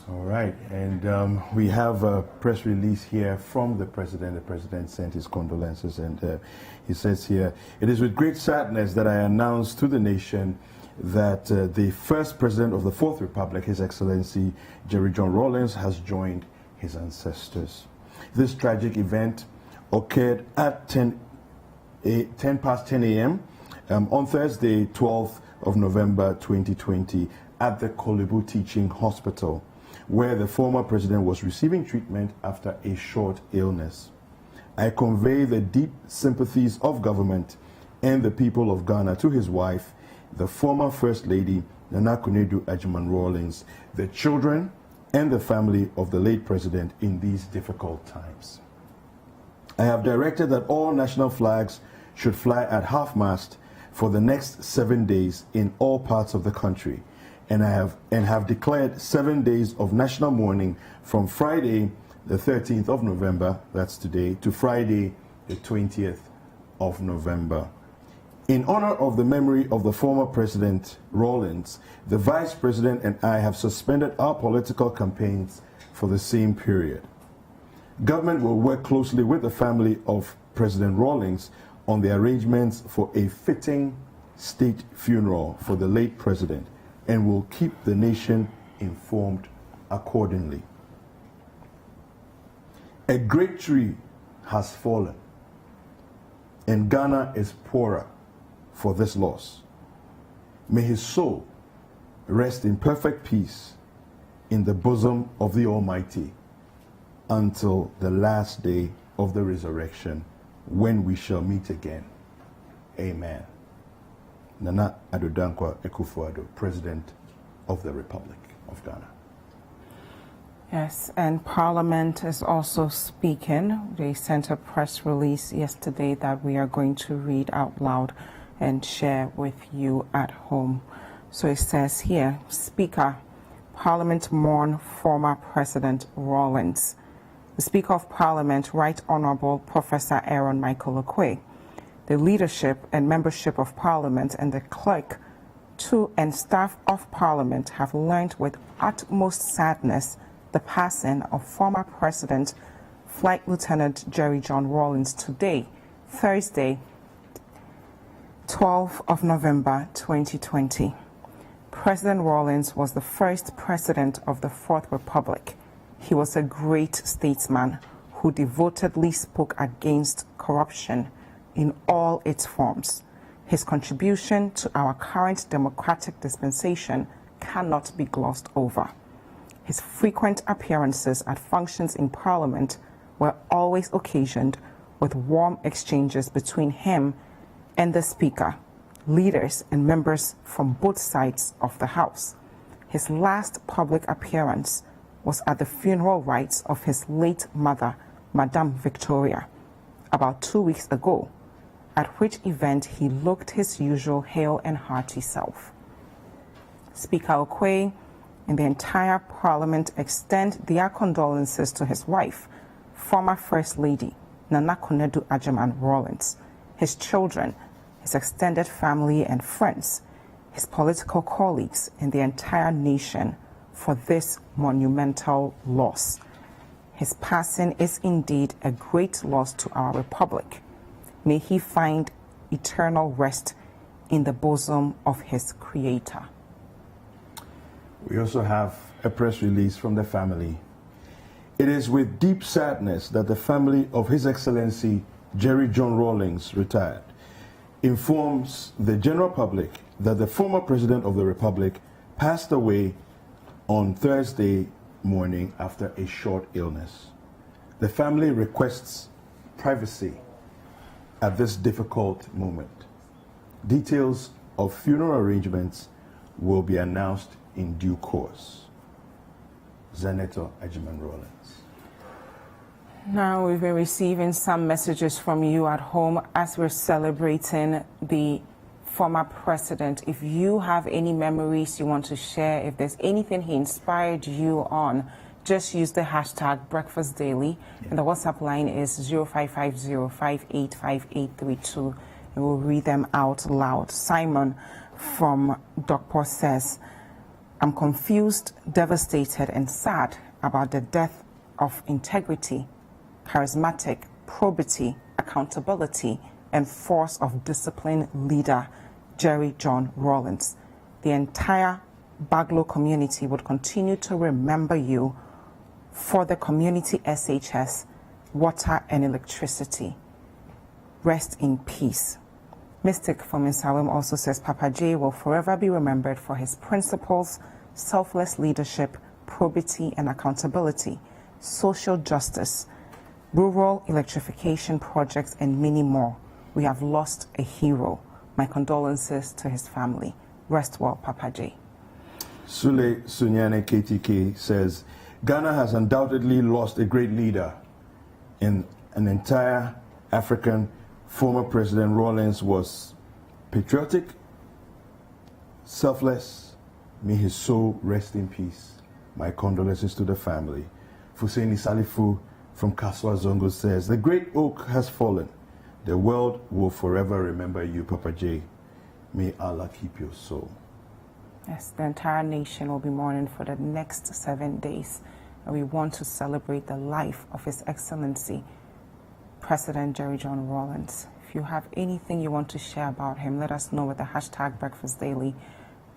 All right, and we have a press release here from the President. The President sent his condolences, and he says here, "It is with great sadness that I announce to the nation that the first President of the Fourth Republic, His Excellency Jerry John Rawlings, has joined his ancestors. This tragic event occurred at 10 past 10 a.m. On Thursday, 12th of November 2020 at the Kolebu Teaching Hospital, where the former president was receiving treatment after a short illness. I convey the deep sympathies of government and the people of Ghana to his wife, the former First Lady, Nana Kunedu Ajiman Rawlings, the children, and the family of the late president in these difficult times. I have directed that all national flags should fly at half-mast for the next 7 days in all parts of the country, and have declared 7 days of national mourning from Friday, the 13th of November, that's today, to Friday, the 20th of November. In honor of the memory of the former President Rawlings, the Vice President and I have suspended our political campaigns for the same period. Government will work closely with the family of President Rawlings on the arrangements for a fitting state funeral for the late president, and will keep the nation informed accordingly. A great tree has fallen, and Ghana is poorer for this loss. May his soul rest in perfect peace in the bosom of the Almighty until the last day of the resurrection, when we shall meet again. Amen. Nana Addo Dankwa Akufo-Addo, President of the Republic of Ghana. Yes, and Parliament is also speaking. They sent a press release yesterday that we are going to read out loud and share with you at home. So it says here, Speaker, Parliament mourn former President Rawlings. The Speaker of Parliament, Right Honourable Professor Aaron Michael Oquaye, the leadership and membership of Parliament, and the clerk to and staff of Parliament have learned with utmost sadness the passing of former President Flight Lieutenant Jerry John Rawlings today, Thursday, 12th of November 2020. President Rawlings was the first president of the Fourth Republic. He was a great statesman who devotedly spoke against corruption in all its forms. His contribution to our current democratic dispensation cannot be glossed over. His frequent appearances at functions in Parliament were always occasioned with warm exchanges between him and the Speaker, leaders and members from both sides of the House. His last public appearance was at the funeral rites of his late mother, Madame Victoria, about 2 weeks ago, at which event he looked his usual hale and hearty self. Speaker Okoye and the entire Parliament extend their condolences to his wife, former First Lady Nana Konadu Agyeman Rawlings, his children, his extended family and friends, his political colleagues, and the entire nation for this monumental loss. His passing is indeed a great loss to our republic. May he find eternal rest in the bosom of his Creator. We also have a press release from the family. It is with deep sadness that the family of His Excellency Jerry John Rawlings, retired, informs the general public that the former President of the Republic passed away on Thursday morning after a short illness. The family requests privacy at this difficult moment. Details of funeral arrangements will be announced in due course. Senator Agyeman Rawlings. Now we've been receiving some messages from you at home as we're celebrating the former president. If you have any memories you want to share, if there's anything he inspired you on, just use the hashtag BreakfastDaily. And the WhatsApp line is 0550585832, and we'll read them out loud. Simon from Dokpo says, I'm confused, devastated, and sad about the death of integrity, charismatic, probity, accountability, and force of discipline leader Jerry John Rawlings. The entire Baglo community would continue to remember you for the community SHS, water and electricity. Rest in peace. Mystic from Nsawam also says Papa J will forever be remembered for his principles, selfless leadership, probity and accountability, social justice, rural electrification projects, and many more. We have lost a hero. My condolences to his family. Rest well, Papa J. Sule Sunyani KTK says, Ghana has undoubtedly lost a great leader in an entire African. Former President Rawlings was patriotic, selfless. May his soul rest in peace. My condolences to the family. Fuseni Salifu from Kaswa Zongo says, the great oak has fallen. The world will forever remember you, Papa J. May Allah keep your soul. Yes, the entire nation will be mourning for the next 7 days. And we want to celebrate the life of His Excellency, President Jerry John Rawlings. If you have anything you want to share about him, let us know with the hashtag BreakfastDaily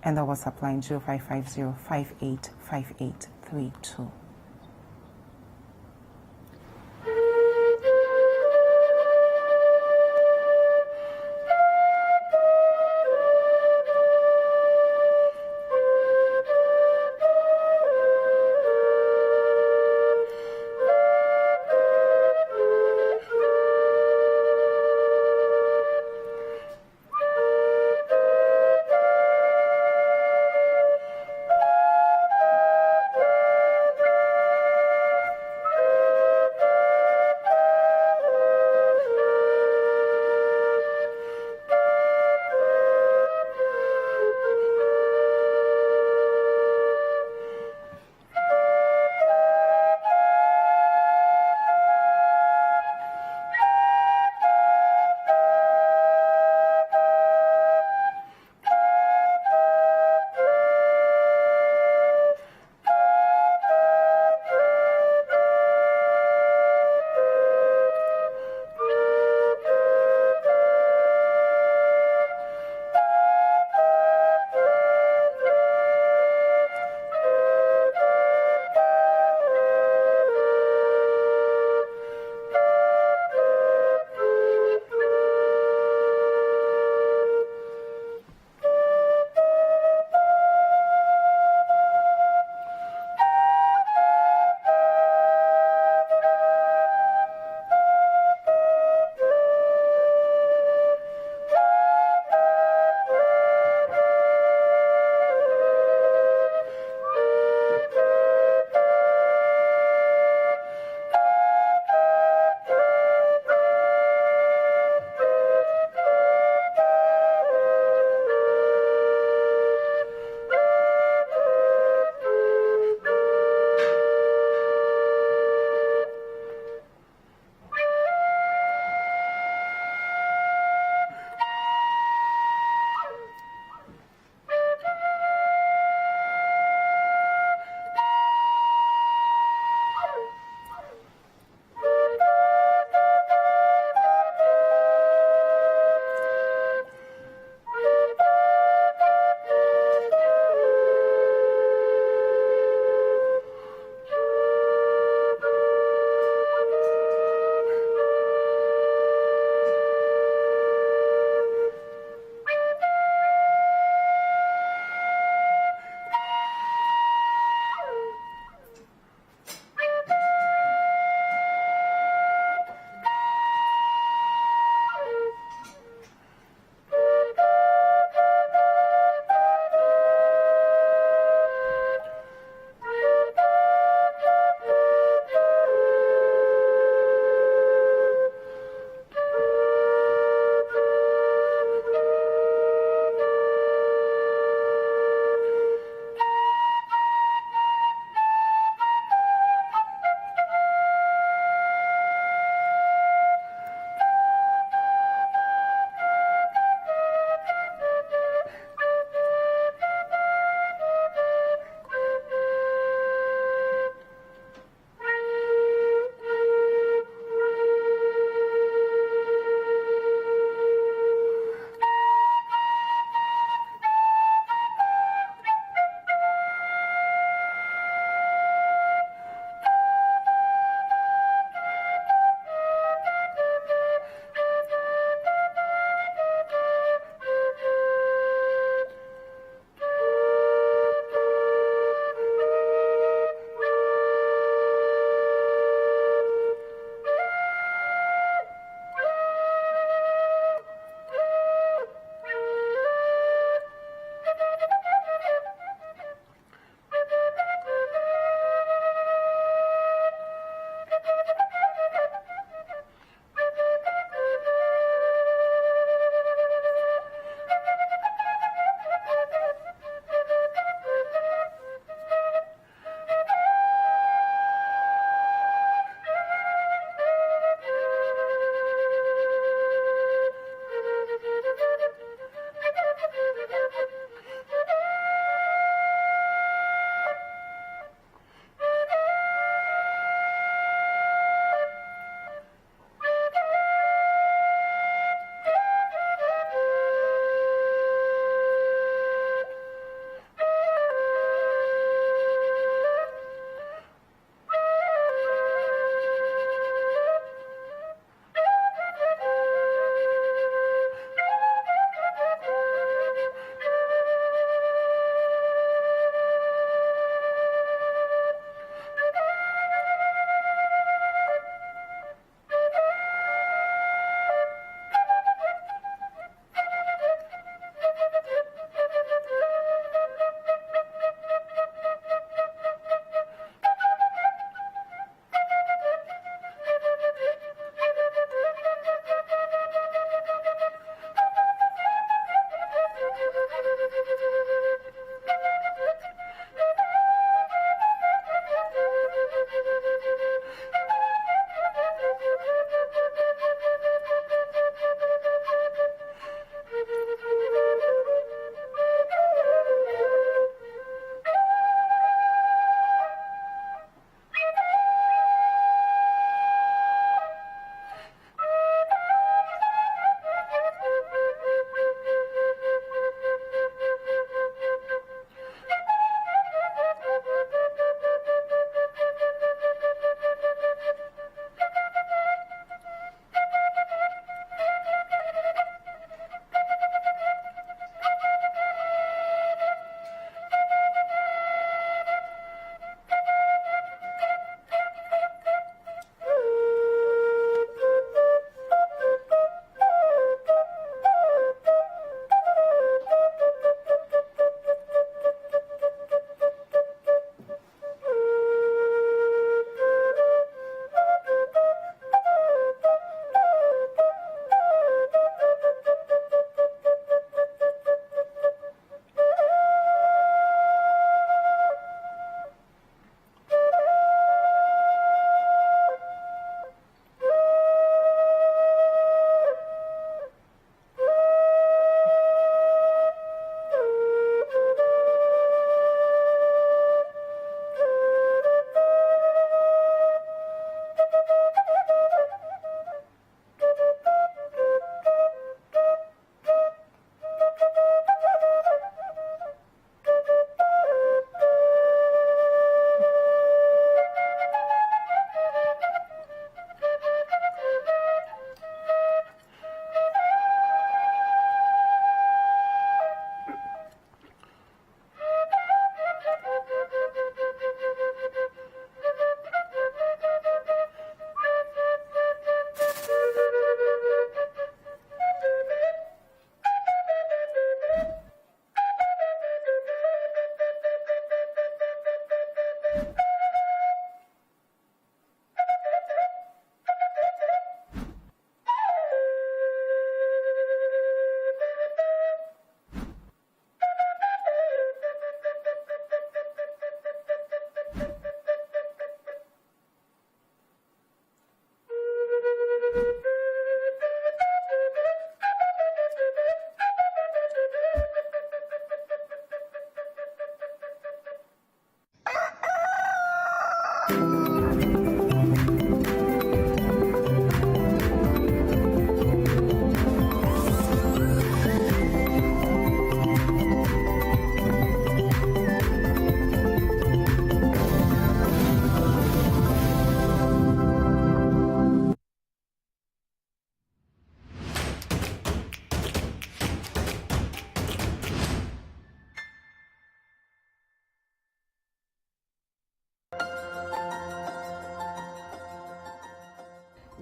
and the WhatsApp line 0550585832.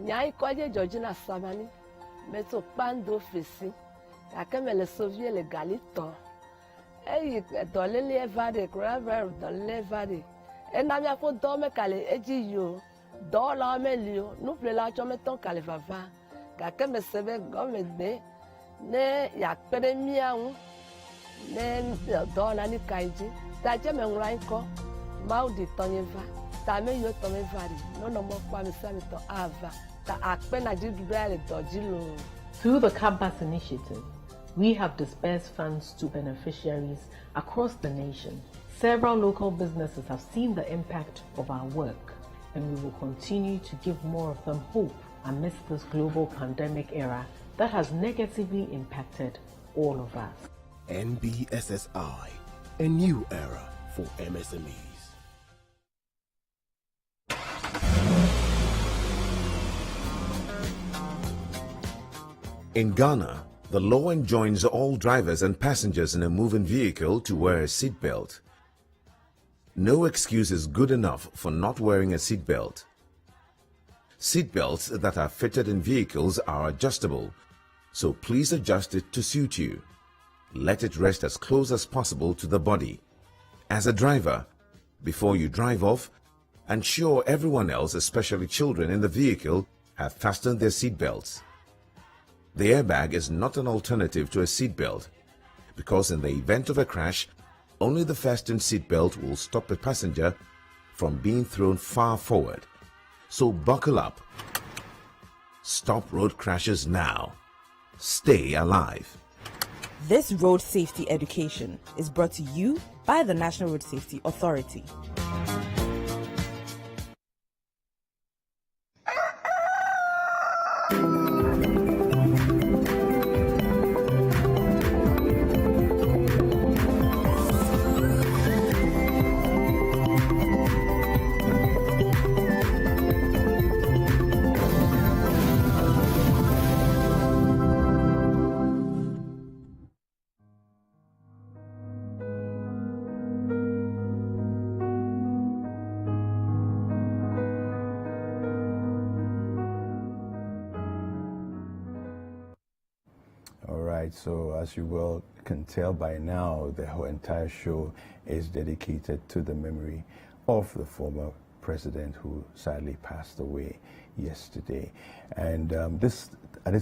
Nyai kwaje Georgina Samani, meto pando fesi, kakeme le sovie le galito. Eyi dolele evade, coronavirus dolele evade. Enamia fo dome kale eji yo, do la melio, nou ple la chome ton kale vava. Kakeme sebe gome be, ne ya pere miaou, ne do na ni kaiji. Ta jeme ngranko, maudi tonyeva, ta me yo tome vari, no mo kwa mi sami to ava. Through the Campus Initiative, we have dispersed funds to beneficiaries across the nation. Several local businesses have seen the impact of our work, and we will continue to give more of them hope amidst this global pandemic era that has negatively impacted all of us. NBSSI, a new era for MSMEs. In Ghana, the law enjoins all drivers and passengers in a moving vehicle to wear a seatbelt. No excuse is good enough for not wearing a seatbelt. Seatbelts that are fitted in vehicles are adjustable, so please adjust it to suit you. Let it rest as close as possible to the body. As a driver, before you drive off, ensure everyone else, especially children in the vehicle, have fastened their seatbelts. The airbag is not an alternative to a seatbelt, because in the event of a crash, only the fastened seatbelt will stop a passenger from being thrown far forward. So buckle up. Stop road crashes now. Stay alive. This road safety education is brought to you by the National Road Safety Authority. So as you well can tell by now, the whole entire show is dedicated to the memory of the former president who sadly passed away yesterday. And at this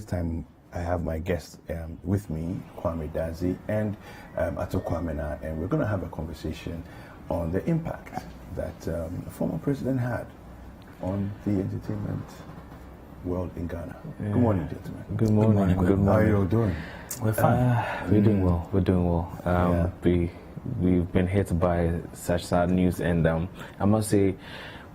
time, I have my guest with me, Kwame Dazi and Ato Kwamena, and we're going to have a conversation on the impact that the former president had on the entertainment world in Ghana. Yeah. Good morning, gentlemen. Good morning. Good morning. How are you all doing? We're fine. We're doing well. We're doing well. We've been hit by such sad news, and I must say,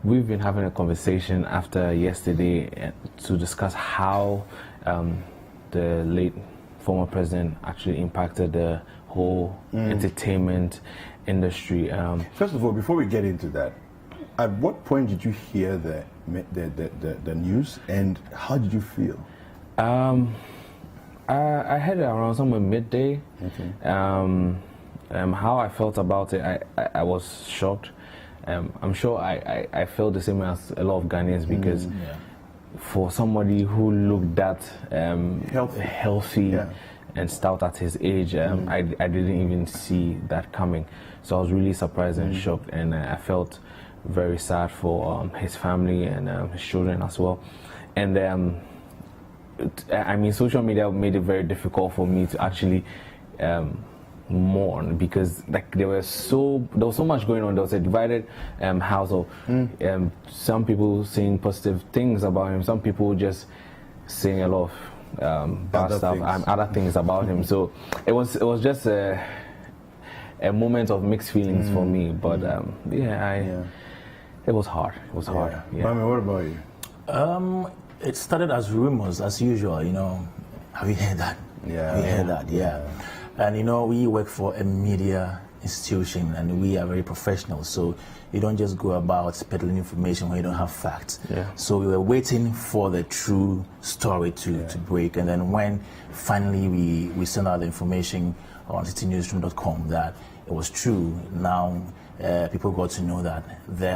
we've been having a conversation after yesterday to discuss how the late former president actually impacted the whole entertainment industry. First of all, before we get into that, at what point did you hear the news, and how did you feel? I heard it around somewhere midday. Okay. How I felt about it, I was shocked. I'm sure I felt the same as a lot of Ghanaians, because for somebody who looked that healthy and stout at his age, I didn't even see that coming. So I was really surprised and shocked, and I felt very sad for his family and his children as well. And I mean, social media made it very difficult for me to actually mourn, because there was so much going on. There was a divided household. Some people saying positive things about him, some people just saying a lot of bad stuff and other things about him. So it was just a moment of mixed feelings for me. But it was hard. It was hard. Yeah. Mami, what about you? It started as rumors, as usual. Have you heard that? Yeah. Have you heard that? Yeah. And we work for a media institution, and we are very professional. So you don't just go about peddling information when you don't have facts. Yeah. So we were waiting for the true story to break, and then when finally we sent out the information on citynewsroom.com that it was true, now people got to know that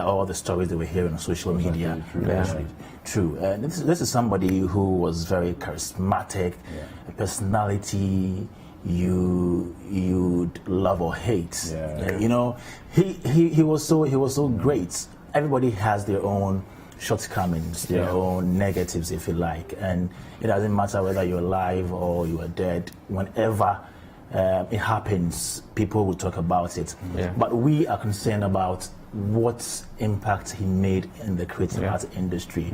all the stories they were hearing on social media were actually true. This is somebody who was very charismatic, a personality you'd love or hate. You know, he was so great. Everybody has their own shortcomings, their own negatives, if you like, and it doesn't matter whether you're alive or you are dead. Whenever it happens, people will talk about it. But we are concerned about what impact he made in the creative arts industry.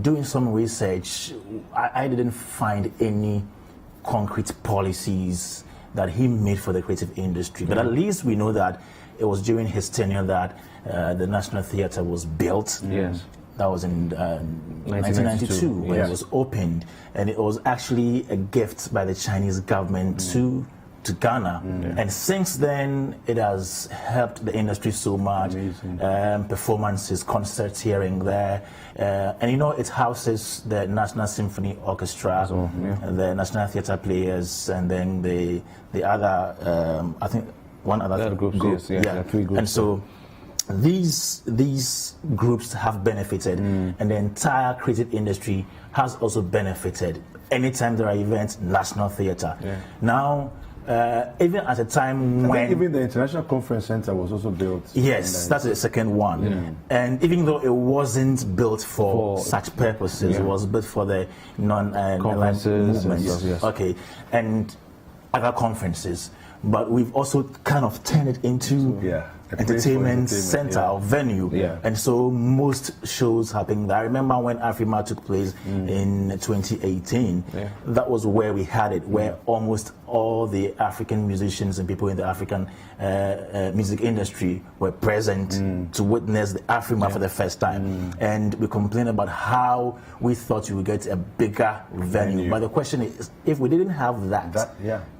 Doing some research, I didn't find any concrete policies that he made for the creative industry, but at least we know that it was during his tenure that the National Theatre was built. That was in 1992 when it was opened, and it was actually a gift by the Chinese government to Ghana. And since then, it has helped the industry so much. Performances, concerts here and there. And you know, it houses the National Symphony Orchestra, the National Theatre Players, and then the other, I think, one other group. Three groups. And so these groups have benefited, and the entire creative industry has also benefited. Anytime there are events, National Theatre. Now, even at a time when even the International Conference Center was also built. Yes, that's the second one. And even though it wasn't built for such purposes, it was built for the conferences movements. Okay, and other conferences. But we've also kind of turned it into entertainment center or venue. And so most shows happen there. I remember when Afrima took place in 2018, that was where we had it, where almost all the African musicians and people in the African music industry were present to witness the Afrima for the first time. And we complained about how we thought we would get a bigger venue. But the question is, if we didn't have that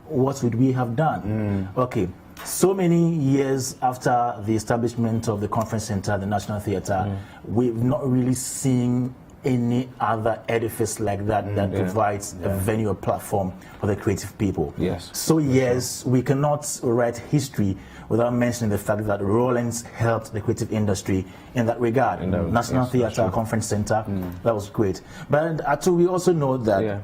what would we have done? Okay, so many years after the establishment of the conference center, the National Theatre, we've not really seen any other edifice like that that provides a venue, a platform for the creative people. So yes, we cannot write history without mentioning the fact that Rollins helped the creative industry in that regard. National Theatre, Conference Center, that was great. But we also know that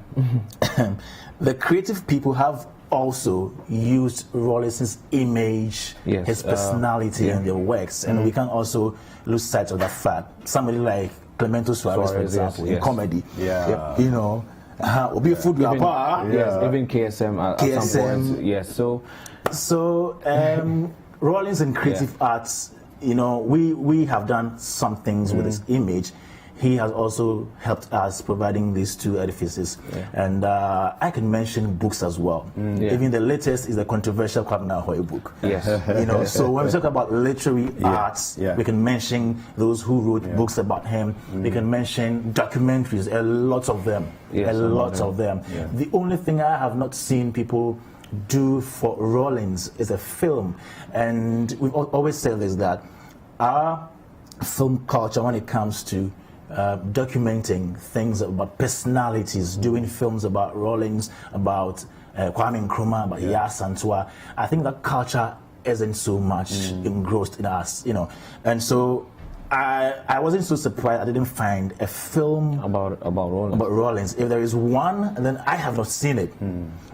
the creative people have also used Rollins' image, his personality in their works, and we can also lose sight of that fact. Somebody like Clemento Suarez, for example, in comedy, you know, even KSM at some point. So Rollins in creative arts, you know, we have done some things with his image. He has also helped us providing these two edifices. And I can mention books as well. Even the latest is the controversial Kwabena Hoy book. You know, so when we talk about literary arts, we can mention those who wrote books about him. We can mention documentaries, a lot of them. The only thing I have not seen people do for Rollins is a film. And we've always said this, that our film culture, when it comes to documenting things about personalities, doing films about Rollins, about Kwame Nkrumah, about Yasantua, I think that culture isn't so much engrossed in us, you know. And so I wasn't so surprised I didn't find a film about Rollins. If there is one, then I have not seen it.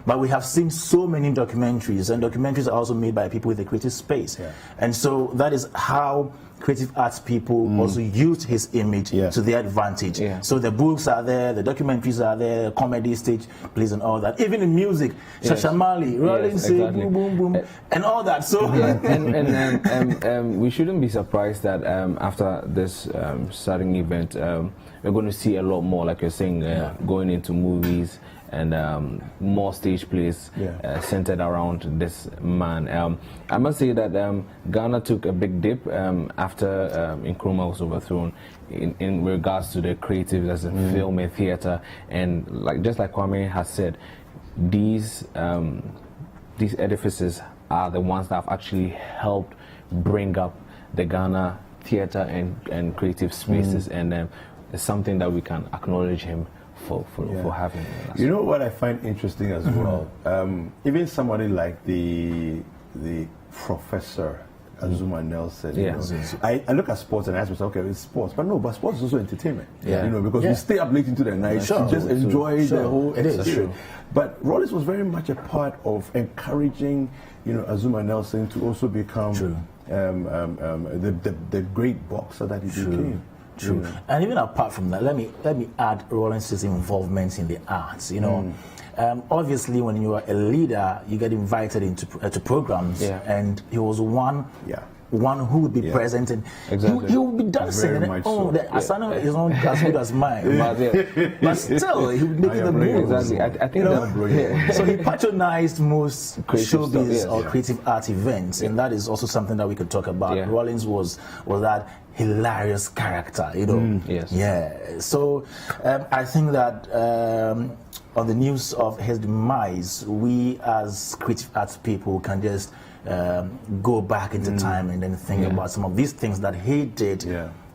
But we have seen so many documentaries, and documentaries are also made by people with a creative space. And so that is how creative arts people also used his image to their advantage. So the books are there, the documentaries are there, comedy, stage plays and all that. Even in music, Shashamali, Rollins, boom, boom, boom, and all that. So and we shouldn't be surprised that after this starting event, we're going to see a lot more, like you're saying, going into movies and more stage plays centered around this man. I must say that Ghana took a big dip after Nkrumah was overthrown in regards to the creatives as a film and theatre, and just like Kwame has said, these edifices are the ones that have actually helped bring up the Ghana theatre and creative spaces, and it's something that we can acknowledge him for having. You know what I find interesting as well? Even somebody like the professor Azuma Nelson. You know. I look at sports and I ask myself, okay, it's sports, but no, but sports is also entertainment. You know, because we stay up late into the night, just enjoy the whole experience. But Rollins was very much a part of encouraging, you know, Azuma Nelson to also become the great boxer that he became. True. And even apart from that, let me add Rollins' involvement in the arts. You know, obviously when you are a leader, you get invited into to programs, and he was one who would be present, and he would be dancing. And the asana is not as good as mine, but still he would make the moves. I think that's brilliant. So he patronized most showbiz or creative art events, and that is also something that we could talk about. Rollins was that hilarious character, you know. So I think that on the news of his demise, we as creative arts people can just go back into time and then think about some of these things that he did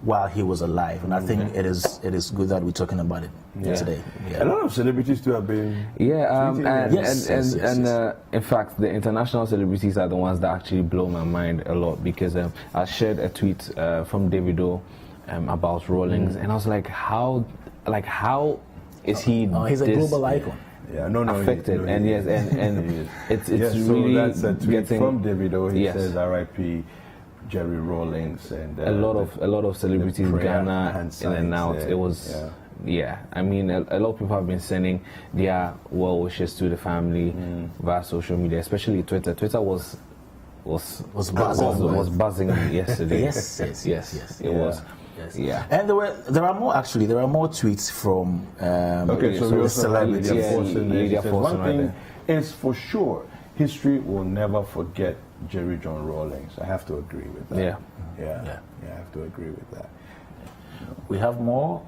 while he was alive. And I think it is good that we're talking about it today. A lot of celebrities too have been. And in fact, the international celebrities are the ones that actually blow my mind a lot, because I shared a tweet from Davido about Rollins, and I was like, how is he? He's a global icon. Affected, and it's really. So that's a tweet from Davido. He says, "R.I.P. Jerry Rollins," and a lot of celebrities in Ghana in and out. It was. I mean, a lot of people have been sending their well wishes to the family via social media, especially Twitter. Twitter was buzzing yesterday. Yes. It was. Yes. And there are more tweets from celebrities. One thing is for sure, history will never forget Jerry John Rollins. I have to agree with that. I have to agree with that. We have more.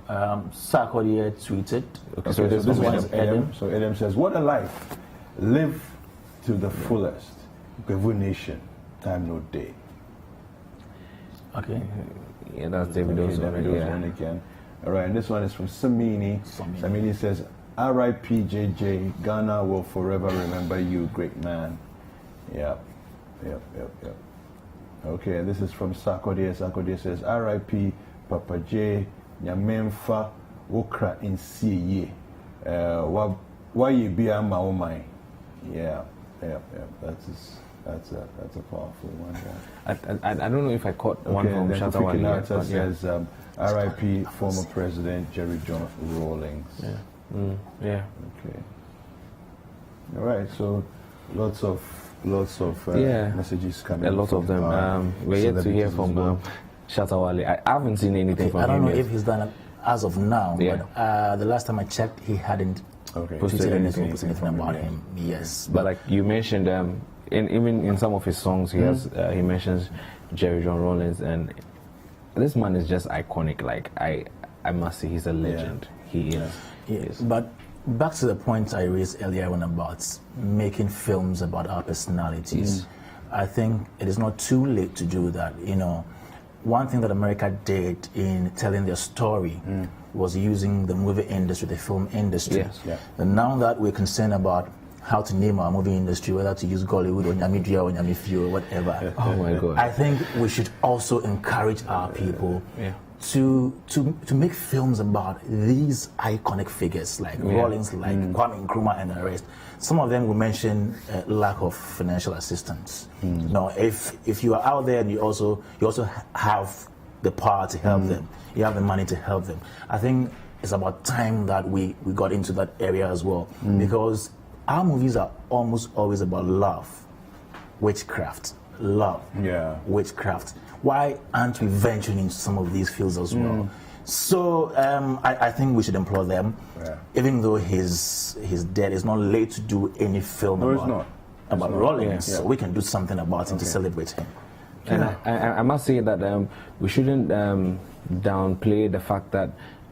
Sarkodie tweeted. Okay, so this one is Adam. So Adam says, "What a life! Live to the fullest. Bevu Nation. Time no day." Okay. Yeah, that's Davido's one again. All right, and this one is from Samini. Samini says, "R.I.P. JJ. Ghana will forever remember you, great man." Yep. Okay, and this is from Sarkodie. Sarkodie says, "R.I.P. Papa J. Nyamemfa Wokra Insiye. Why you be a Maomai?" Yeah. That's a powerful one. I don't know if I caught one from Shatawale. It says, "R.I.P. former President Jerry John Rollins." Okay. All right. So lots of messages coming. A lot of them. We're yet to hear from Shatawale. I haven't seen anything from him. I don't know if he's done it as of now. But the last time I checked, he hadn't posted anything about him. Yes. But like you mentioned, even in some of his songs, he mentions Jerry John Rollins, and this man is just iconic. Like I must say, he's a legend. He is. Yes. But back to the point I raised earlier on about making films about our personalities, I think it is not too late to do that. You know, one thing that America did in telling their story was using the movie industry, the film industry. And now that we're concerned about how to name our movie industry, whether to use Gollywood or Nyamidria or Nyamifio or whatever. Oh my God. I think we should also encourage our people to make films about these iconic figures like Rollins, like Kwame Nkrumah and the rest. Some of them will mention lack of financial assistance. Now, if you are out there and you also have the power to help them, you have the money to help them, I think it's about time that we got into that area as well, because our movies are almost always about love, witchcraft, witchcraft. Why aren't we venturing into some of these fields as well? So I think we should employ them, even though he's dead. It's not late to do any film about Rollins. So we can do something about him to celebrate him. And I must say that we shouldn't downplay the fact that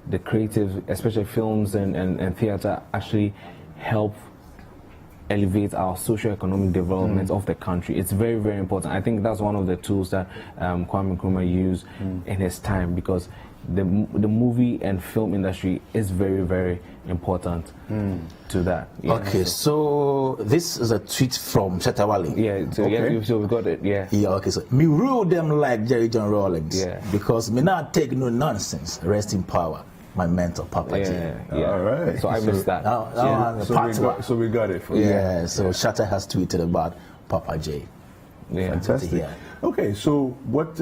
the creative, especially films and theater, actually help elevate our socio-economic development of the country. It's very, very important. I think that's one of the tools that Kwame Nkrumah used in his time, because the movie and film industry is very, very important to that. Yeah. Okay, so this is a tweet from Chatawali. Yeah, so, so we got it, yeah. Yeah, okay, so me rule them like Jerry John Rawlings. Yeah. Because me not take no nonsense, rest in power. My mentor, Papa J. Yeah. All right. So I missed that. So we got it. So Shatta has tweeted about Papa J. Yeah. Fantastic. Okay, so what...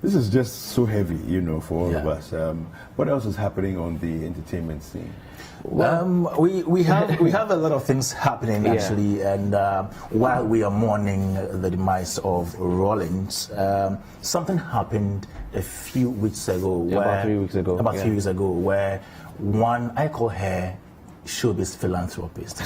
this is just so heavy, you know, for all of us. What else is happening on the entertainment scene? We have a lot of things happening actually, and while we are mourning the demise of Rawlings, something happened a few weeks ago. About 3 weeks ago. About 3 weeks ago, where one, I call her showbiz philanthropist.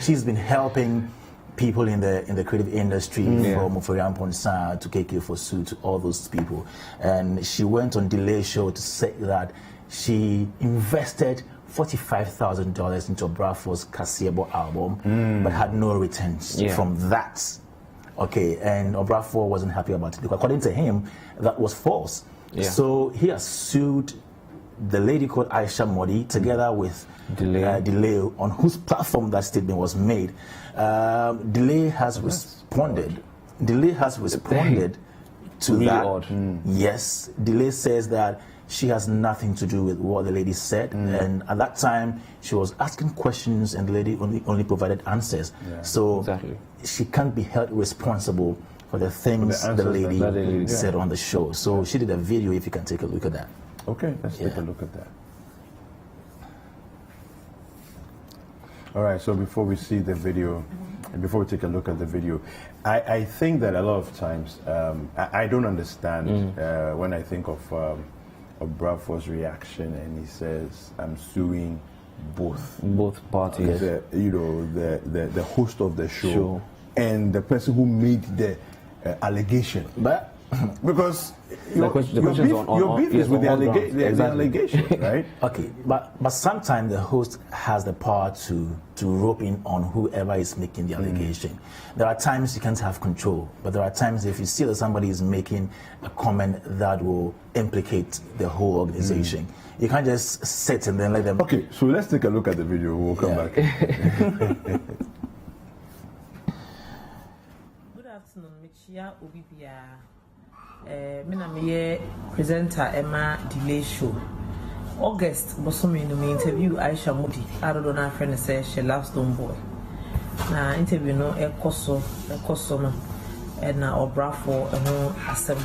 She's been helping people in the creative industry, from Muforian Ponsa to KK Fosu to all those people, and she went on Delay Show to say that she invested $45,000 into Baffour's Kasiebo album, but had no returns from that. Okay, and Baffour wasn't happy about it because according to him, that was false. So he has sued the lady called Aisha Modi together with Delay, on whose platform that statement was made. Delay has responded. Delay has responded to that. Yes, Delay says that she has nothing to do with what the lady said, and at that time she was asking questions and the lady only provided answers. So she can't be held responsible for the things the lady said on the show. So she did a video, if you can take a look at that. Okay, let's take a look at that. All right, so before we see the video, and before we take a look at the video, I think that a lot of times, I don't understand when I think of Baffour's reaction and he says, I'm suing both parties. The host of the show and the person who made the allegation. But because your beef is with the allegation, right? Okay, but sometimes the host has the power to rope in on whoever is making the allegation. There are times you can't have control, but there are times if you see that somebody is making a comment that will implicate the whole organization, you can't just sit and then let them... Okay, so let's take a look at the video. We'll come back. Good afternoon, Michia Obibia. Me presenter Emma Delay Show. August, Bosumi me interview Aisha Modi. I don't know friend say she loves Stone Boy. Na interview no ekoso no and na Baffour no asem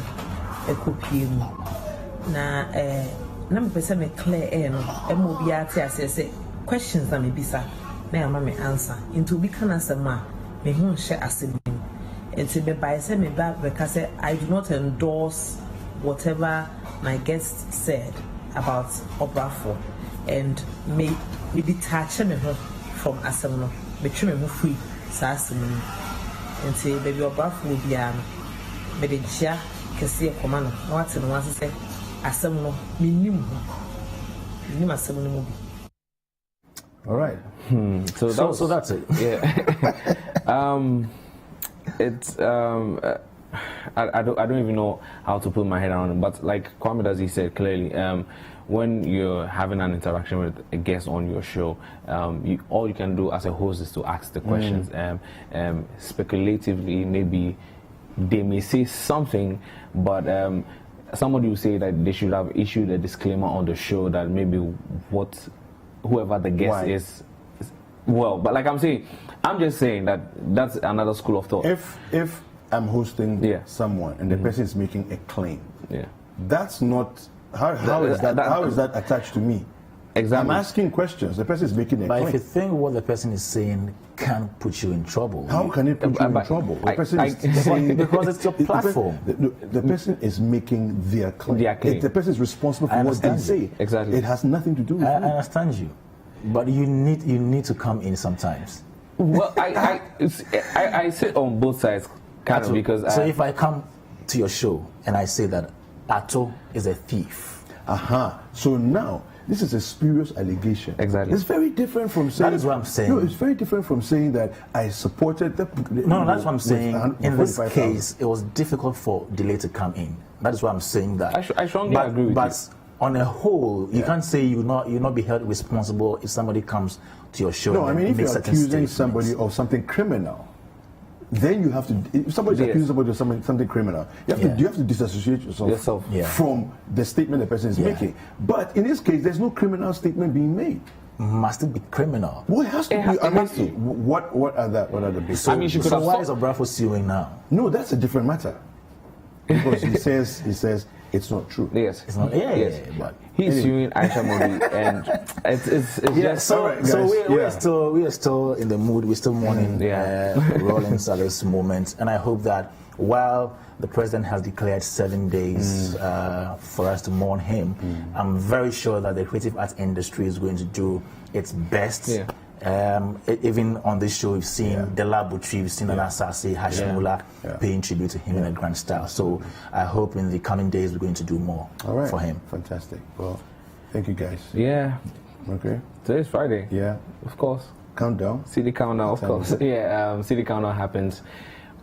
ekopie mu. Na me pese me clear no emo bi ate asese questions na me bisa na ya ma me answer. Into bi kan asem a me hu hye asem. And to by say me back because I do not endorse whatever my guest said about Baffour, and me detach me from Asemno, me trim me free Sassimon, and say baby Baffour will be me the chair can see a command. What's in once say Asemno, me knew Asemno movie. All right. So that's it. Yeah. It's I don't even know how to put my head around it, but like Kwame Dazi said clearly, when you're having an interaction with a guest on your show, all you can do as a host is to ask the questions. Speculatively, maybe they may say something, but somebody will say that they should have issued a disclaimer on the show that maybe whoever the guest is. Well, but like I'm saying, I'm just saying that that's another school of thought. If I'm hosting someone and the person is making a claim, that's not how is that attached to me? Exactly. I'm asking questions. The person is making a claim. But if you think what the person is saying can put you in trouble, how can it put you in trouble? The person is saying because it's your platform. The person is making their claim. The person is responsible for what they say. Exactly. It has nothing to do with I understand you. But you need to come in sometimes. Well, I sit on both sides, kind of, because so if I come to your show and I say that Ato is a thief, so now this is a spurious allegation. Exactly. It's very different from saying. That is what I'm saying. No, it's very different from saying that I supported the. No, that's what I'm saying. In this case, it was difficult for Delay to come in. That is why I'm saying that. I strongly agree with you. But on a whole, you can't say you not be held responsible if somebody comes to your show. No, I mean, if you're accusing statements. somebody of something criminal, then you have to. If somebody's accusing somebody of something criminal, you have to disassociate yourself from the statement the person is making. But in this case, there's no criminal statement being made. Must it be criminal? Well, it has to be. I mean, what are the big? So, why is Baffour suing now? No, that's a different matter. Because he says it's not true. Yes, it's not. But he's suing Aisha Modi, and it's just so. So we are still in the mood. We're still mourning Rawlings at this moment, and I hope that while the president has declared 7 days for us to mourn him, I'm very sure that the creative arts industry is going to do its best. Even on this show, we've seen Dela Butri, we've seen Anasasi, Hashimula paying tribute to him in a grand style. So I hope in the coming days we're going to do more for him. Fantastic. Well, thank you guys. Yeah. Okay. Today's Friday. Yeah. Of course. Countdown. City Countdown, of course. City Countdown happens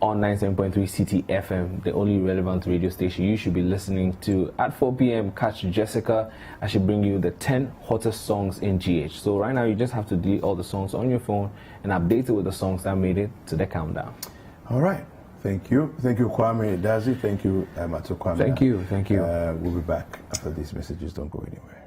on 97.3 Citi FM, the only relevant radio station you should be listening to. At 4 p.m, catch Jessica. I should bring you the 10 hottest songs in GH. So right now, you just have to delete all the songs on your phone and update it with the songs that made it to the countdown. All right. Thank you. Thank you, Kwame Dazi. Thank you, Mato Kwame. Thank you. Thank you. We'll be back after these messages. Don't go anywhere.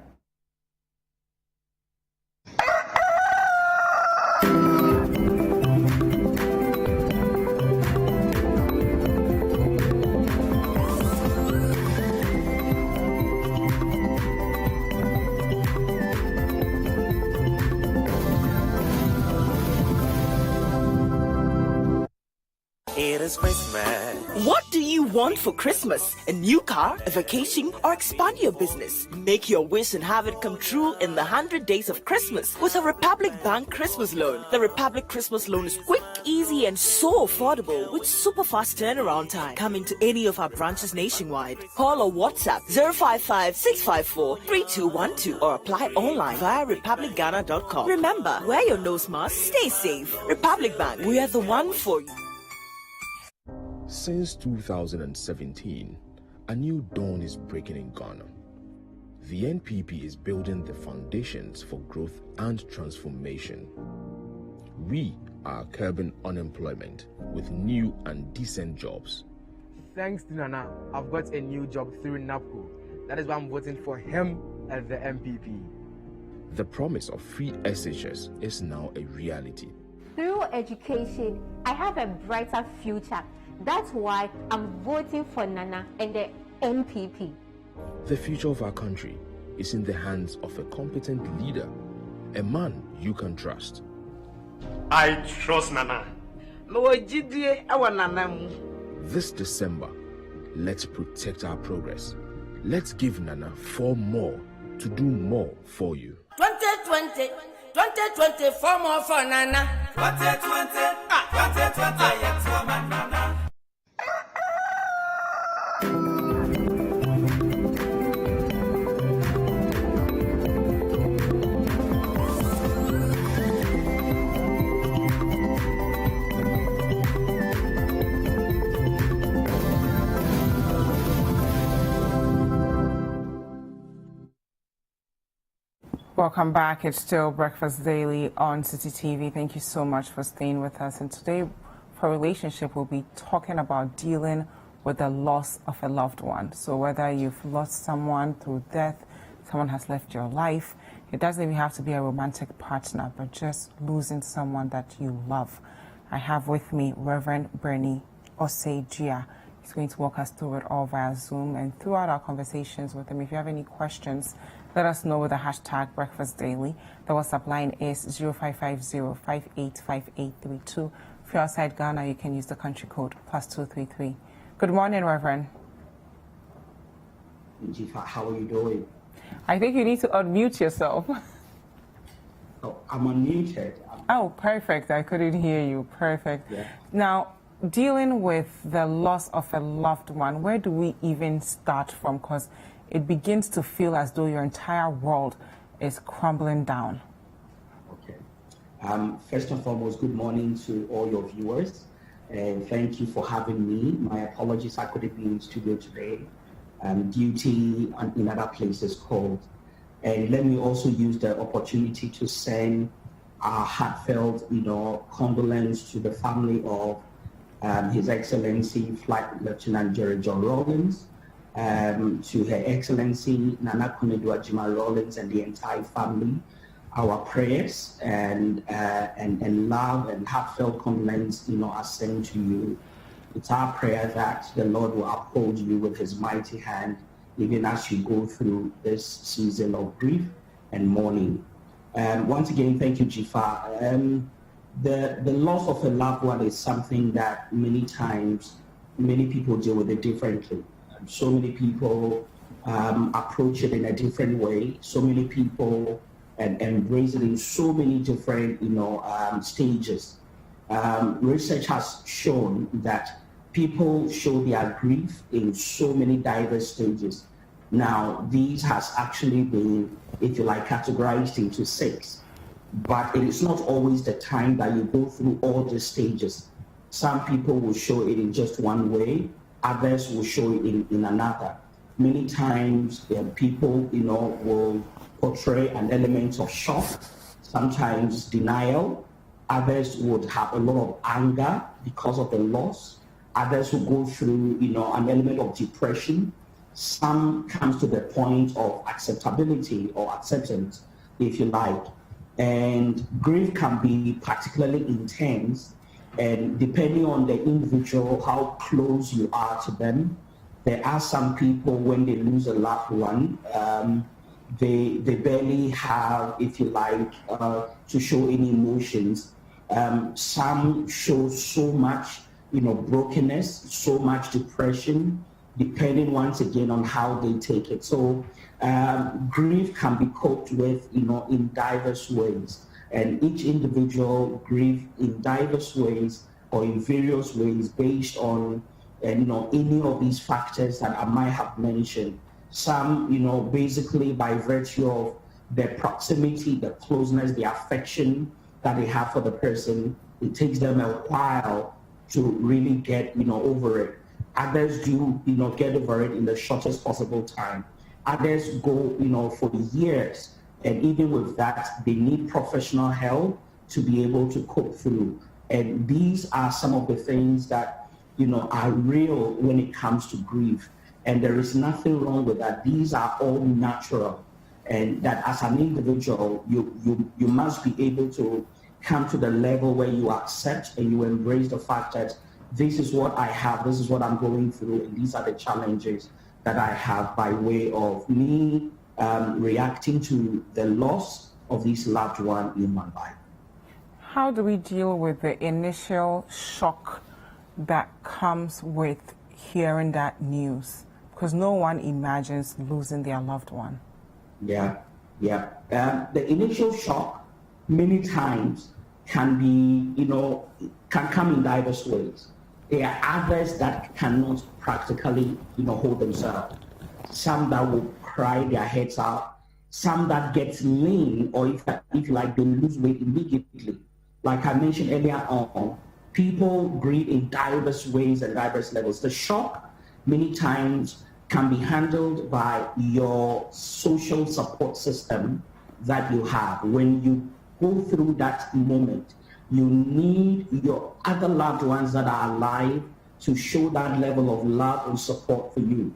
It is Christmas. What do you want for Christmas? A new car, a vacation, or expand your business? Make your wish and have it come true in the 100 days of Christmas with a Republic Bank Christmas loan. The Republic Christmas loan is quick, easy, and so affordable with super fast turnaround time. Coming to any of our branches nationwide. Call or WhatsApp 055-654-3212 or apply online via republicghana.com. Remember, wear your nose mask, stay safe. Republic Bank, we are the one for you. Since 2017, a new dawn is breaking in Ghana. The NPP is building the foundations for growth and transformation. We are curbing unemployment with new and decent jobs. Thanks to Nana, I've got a new job through NAPCO. That is why I'm voting for him as the MPP. The promise of free SHS is now a reality. Through education, I have a brighter future. That's why I'm voting for Nana and the MPP. The future of our country is in the hands of a competent leader, a man you can trust. I trust Nana. This December, let's protect our progress. Let's give Nana 4 more to do more for you. 2020, 4 more for Nana. 2020, 2020, for Nana. Welcome back. It's still Breakfast Daily on Citi TV. Thank you so much for staying with us. And today, for relationship, we'll be talking about dealing with the loss of a loved one. So whether you've lost someone through death, someone has left your life, it doesn't even have to be a romantic partner, but just losing someone that you love. I have with me Reverend Bernie Osei-Gia. He's going to walk us through it all via Zoom. And throughout our conversations with him, if you have any questions, let us know with the hashtag Breakfast Daily. The WhatsApp line is 0550-585832. If you're outside Ghana, you can use the country code +233. Good morning, Reverend. Dziffa, how are you doing? I think you need to unmute yourself. Oh, I'm unmuted. Oh, perfect. I couldn't hear you. Perfect. Yeah. Now, dealing with the loss of a loved one, where do we even start from? Because it begins to feel as though your entire world is crumbling down. Okay. First and foremost, good morning to all your viewers, and thank you for having me. My apologies, I couldn't be in studio today. duty and in other places called. And let me also use the opportunity to send our heartfelt, condolence to the family of His Excellency Flight Lieutenant Jerry John Rawlins, to Her Excellency Nana Konadu-Agyeman Rawlins and the entire family. Our prayers and love and heartfelt condolence, are sent to you. It's our prayer that the Lord will uphold you with His mighty hand, even as you go through this season of grief and mourning. Once again, thank you, Dziffa. The loss of a loved one is something that many times, many people deal with it differently. So many people approach it in a different way. So many people embrace it in so many different, stages. Research has shown that people show their grief in so many diverse stages. Now, these has actually been, if you like, categorized into 6. But it is not always the time that you go through all the stages. Some people will show it in just one way, others will show it in another. Many times people, will portray an element of shock, sometimes denial. Others would have a lot of anger because of the loss. Others will go through, an element of depression. Some comes to the point of acceptability or acceptance, if you like. And grief can be particularly intense, and depending on the individual, how close you are to them. There are some people, when they lose a loved one, they barely have, if you like, to show any emotions. Some show so much, brokenness, so much depression, depending once again on how they take it. So grief can be coped with, in diverse ways. And each individual grieves in diverse ways or in various ways based on, any of these factors that I might have mentioned. Some, basically by virtue of the proximity, the closeness, the affection that they have for the person, it takes them a while to really get, over it. Others do, get over it in the shortest possible time. Others go, for years. And even with that, they need professional help to be able to cope through. And these are some of the things that, are real when it comes to grief. And there is nothing wrong with that. These are all natural. And that as an individual, you must be able to come to the level where you accept and you embrace the fact that this is what I have, this is what I'm going through, and these are the challenges that I have by way of me reacting to the loss of this loved one in my life. How do we deal with the initial shock that comes with hearing that news? Because no one imagines losing their loved one. Yeah. The initial shock many times can be, can come in diverse ways. There are others that cannot practically, hold themselves. Some that will cry their heads out. Some that get lean, or if you like, they lose weight immediately. Like I mentioned earlier on, people grieve in diverse ways and diverse levels. The shock many times can be handled by your social support system that you have. When you go through that moment, you need your other loved ones that are alive to show that level of love and support for you.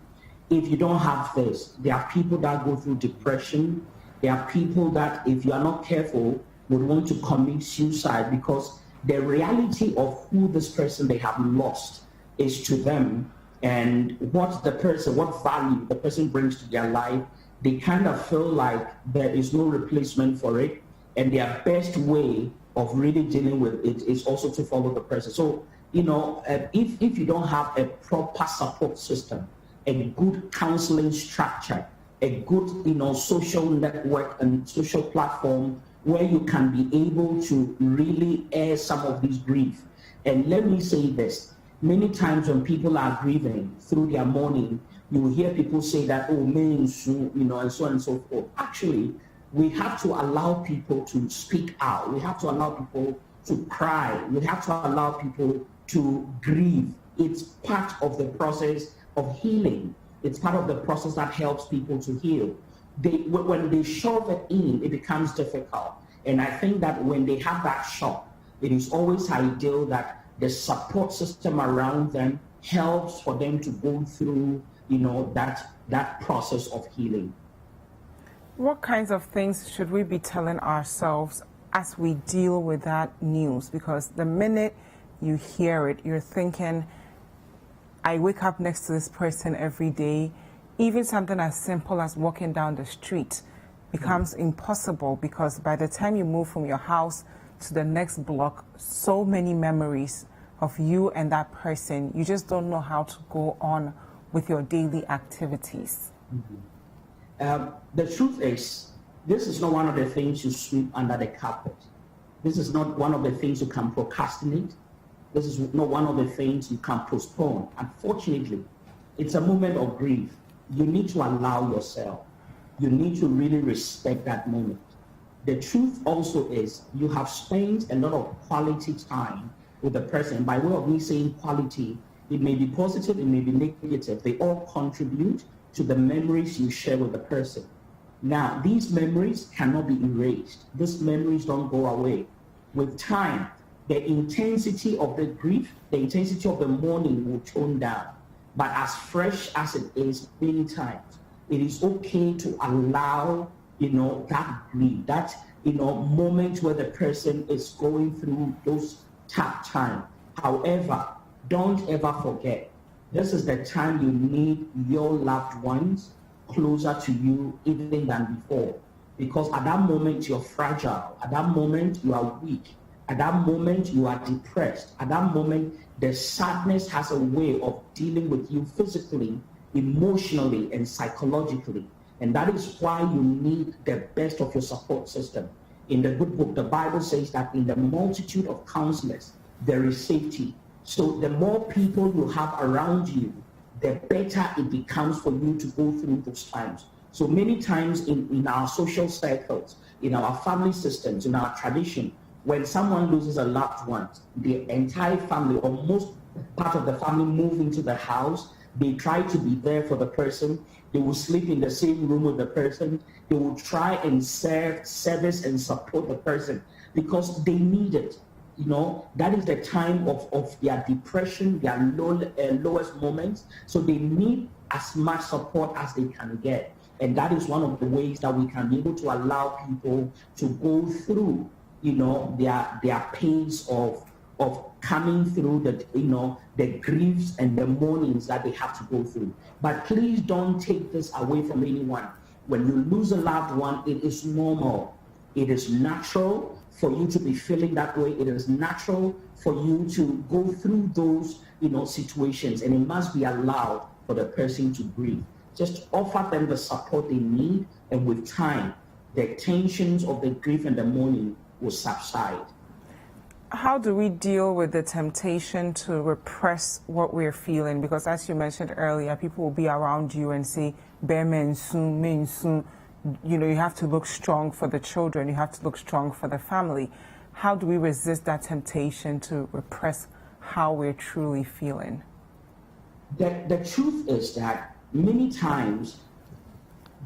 If you don't have this, there are people that go through depression. There are people that, if you are not careful, would want to commit suicide because the reality of who this person they have lost is to them, and what value the person brings to their life, they kind of feel like there is no replacement for it, and their best way of really dealing with it is also to follow the person. So, if you don't have a proper support system, a good counseling structure, a good, social network and social platform where you can be able to really air some of these grief. And let me say this, many times when people are grieving through their mourning, you will hear people say that, oh, man, and so on and so forth. Actually, we have to allow people to speak out. We have to allow people to cry. We have to allow people to grieve. It's part of the process of healing. It's part of the process that helps people to heal. When they shove it in, it becomes difficult. And I think that when they have that shock, it is always ideal that the support system around them helps for them to go through, that process of healing. What kinds of things should we be telling ourselves as we deal with that news? Because the minute you hear it, you're thinking, I wake up next to this person every day. Even something as simple as walking down the street becomes impossible, because by the time you move from your house to the next block, so many memories of you and that person, you just don't know how to go on with your daily activities. The truth is, this is not one of the things you sweep under the carpet. This is not one of the things you can procrastinate. This is not one of the things you can postpone. Unfortunately, it's a moment of grief. You need to allow yourself. You need to really respect that moment. The truth also is, you have spent a lot of quality time with the person. By way of me saying quality, it may be positive, it may be negative. They all contribute to the memories you share with the person. Now, these memories cannot be erased. These memories don't go away. With time, the intensity of the grief, the intensity of the mourning will tone down. But as fresh as it is, many times, it is okay to allow, that grief, that, moment where the person is going through those tough times. However, don't ever forget, this is the time you need your loved ones closer to you even than before. Because at that moment, you're fragile. At that moment, you are weak. At that moment, you are depressed. At that moment, the sadness has a way of dealing with you physically, emotionally, and psychologically. And that is why you need the best of your support system. In the good book, the Bible says that in the multitude of counselors, there is safety. So the more people you have around you, the better it becomes for you to go through those times. So many times in our social circles, in our family systems, in our tradition, when someone loses a loved one, the entire family or most part of the family move into the house. They try to be there for the person. They will sleep in the same room with the person. They will try and service and support the person because they need it. That is the time of their depression, their lowest moments. So they need as much support as they can get. And that is one of the ways that we can be able to allow people to go through, their pains of coming through the griefs and the mournings that they have to go through. But please don't take this away from anyone. When you lose a loved one, it is normal. It is natural for you to be feeling that way. It is natural for you to go through those, situations, and it must be allowed for the person to grieve. Just offer them the support they need, and with time, the tensions of the grief and the mourning will subside. How do we deal with the temptation to repress what we're feeling? Because as you mentioned earlier, people will be around you and say, "Bear men soon." You have to look strong for the children. You have to look strong for the family. How do we resist that temptation to repress how we're truly feeling? The truth is that many times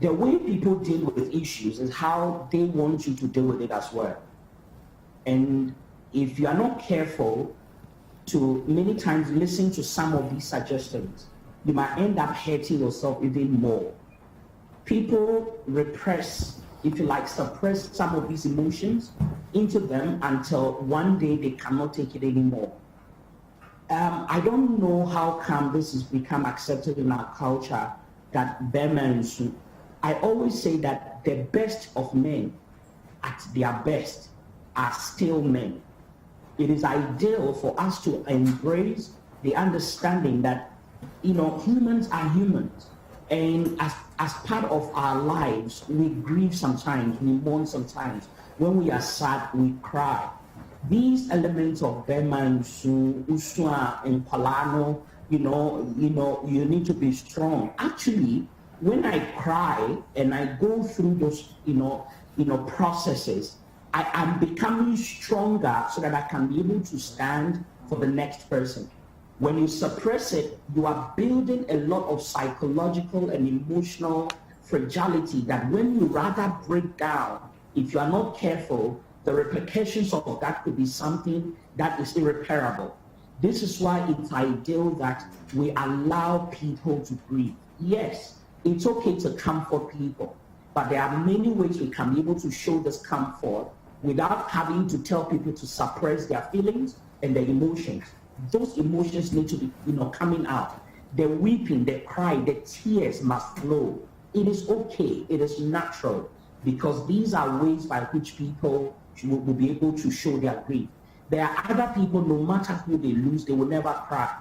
the way people deal with issues is how they want you to deal with it as well. And if you are not careful to many times listen to some of these suggestions, you might end up hurting yourself even more. People repress, if you like, suppress some of these emotions into them until one day they cannot take it anymore. I don't know how come this has become accepted in our culture that Bemensu. I always say that the best of men at their best are still men. It is ideal for us to embrace the understanding that, humans are humans. And as part of our lives, we grieve sometimes, we mourn sometimes. When we are sad, we cry. These elements of Bemansu, Usua, and Palano, you need to be strong. Actually, when I cry and I go through those, processes, I am becoming stronger so that I can be able to stand for the next person. When you suppress it, you are building a lot of psychological and emotional fragility that when you rather break down, if you are not careful, the repercussions of that could be something that is irreparable. This is why it's ideal that we allow people to grieve. Yes, it's okay to comfort people, but there are many ways we can be able to show this comfort without having to tell people to suppress their feelings and their emotions. Those emotions need to be, coming out. The weeping, the cry, the tears must flow. It is okay. It is natural, because these are ways by which people will be able to show their grief. There are other people, no matter who they lose, they will never cry,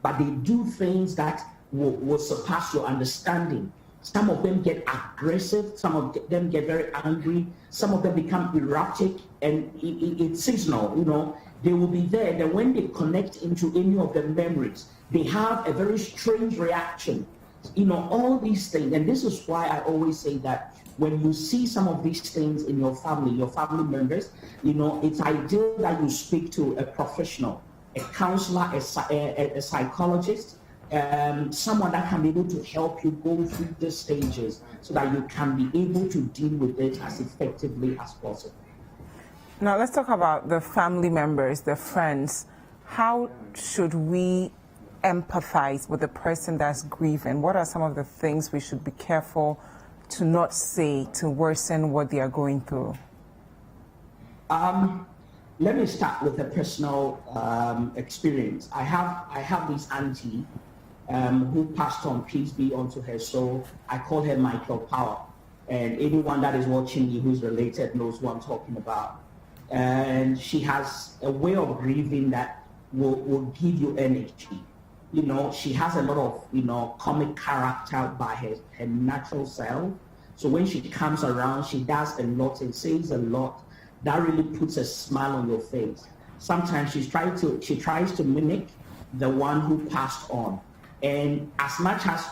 but they do things that will surpass your understanding. Some of them get aggressive, some of them get very angry, some of them become erratic, and it's seasonal, They will be there, then when they connect into any of the memories, they have a very strange reaction. All these things, and this is why I always say that when you see some of these things in your family members, it's ideal that you speak to a professional, a counselor, a psychologist, someone that can be able to help you go through the stages so that you can be able to deal with it as effectively as possible. Now let's talk about the family members, the friends. How should we empathize with the person that's grieving? What are some of the things we should be careful to not say to worsen what they are going through? Let me start with a personal experience. I have this auntie who passed on, peace be unto her soul. I call her Michael Power, and anyone that is watching me who's related knows what I'm talking about. And she has a way of grieving that will give you energy. She has a lot of, comic character by her natural self. So when she comes around, she does a lot and says a lot that really puts a smile on your face. Sometimes she tries to mimic the one who passed on. And as much as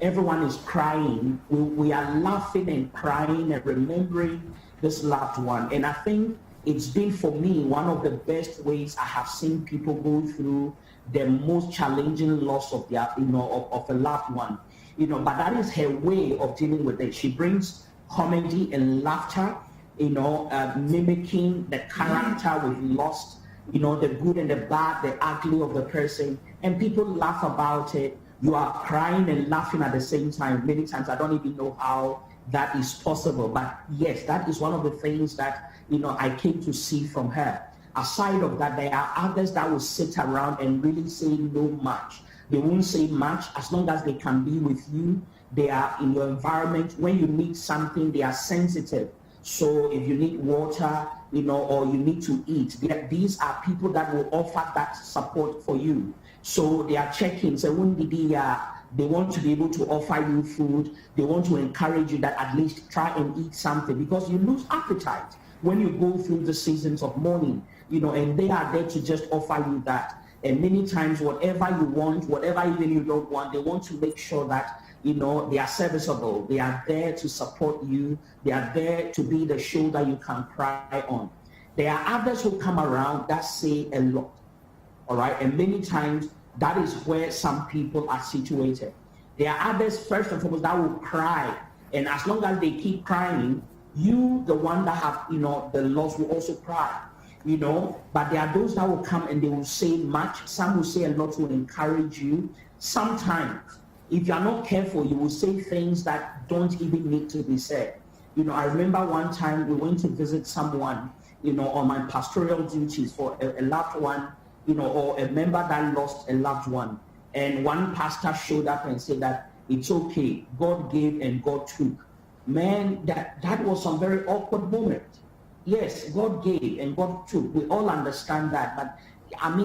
everyone is crying, we are laughing and crying and remembering this loved one. And I think it's been, for me, one of the best ways I have seen people go through the most challenging loss of their, of a loved one. But that is her way of dealing with it. She brings comedy and laughter, mimicking the character we've lost, the good and the bad, the ugly of the person, and people laugh about it. You are crying and laughing at the same time. Many times I don't even know how that is possible. But yes, that is one of the things that, I came to see from her. Aside of that, there are others that will sit around and really say no much. They won't say much as long as they can be with you. They are in your environment. When you need something, they are sensitive. So if you need water, or you need to eat, these are people that will offer that support for you. So they are checking. So they want to be able to offer you food. They want to encourage you that at least try and eat something, because you lose appetite when you go through the seasons of mourning, and they are there to just offer you that. And many times, whatever you want, whatever even you don't want, they want to make sure that, they are serviceable. They are there to support you. They are there to be the shoulder you can cry on. There are others who come around that say a lot, all right? And many times, that is where some people are situated. There are others, first and foremost, that will cry. And as long as they keep crying, you, the one that have, the loss, will also cry. But there are those that will come and they will say much. Some will say a lot to encourage you. Sometimes, if you are not careful, you will say things that don't even need to be said. I remember one time we went to visit someone, on my pastoral duties for a loved one, or a member that lost a loved one. And one pastor showed up and said that it's okay, God gave and God took. Man, that was some very awkward moment. Yes, God gave and God took. We all understand that. But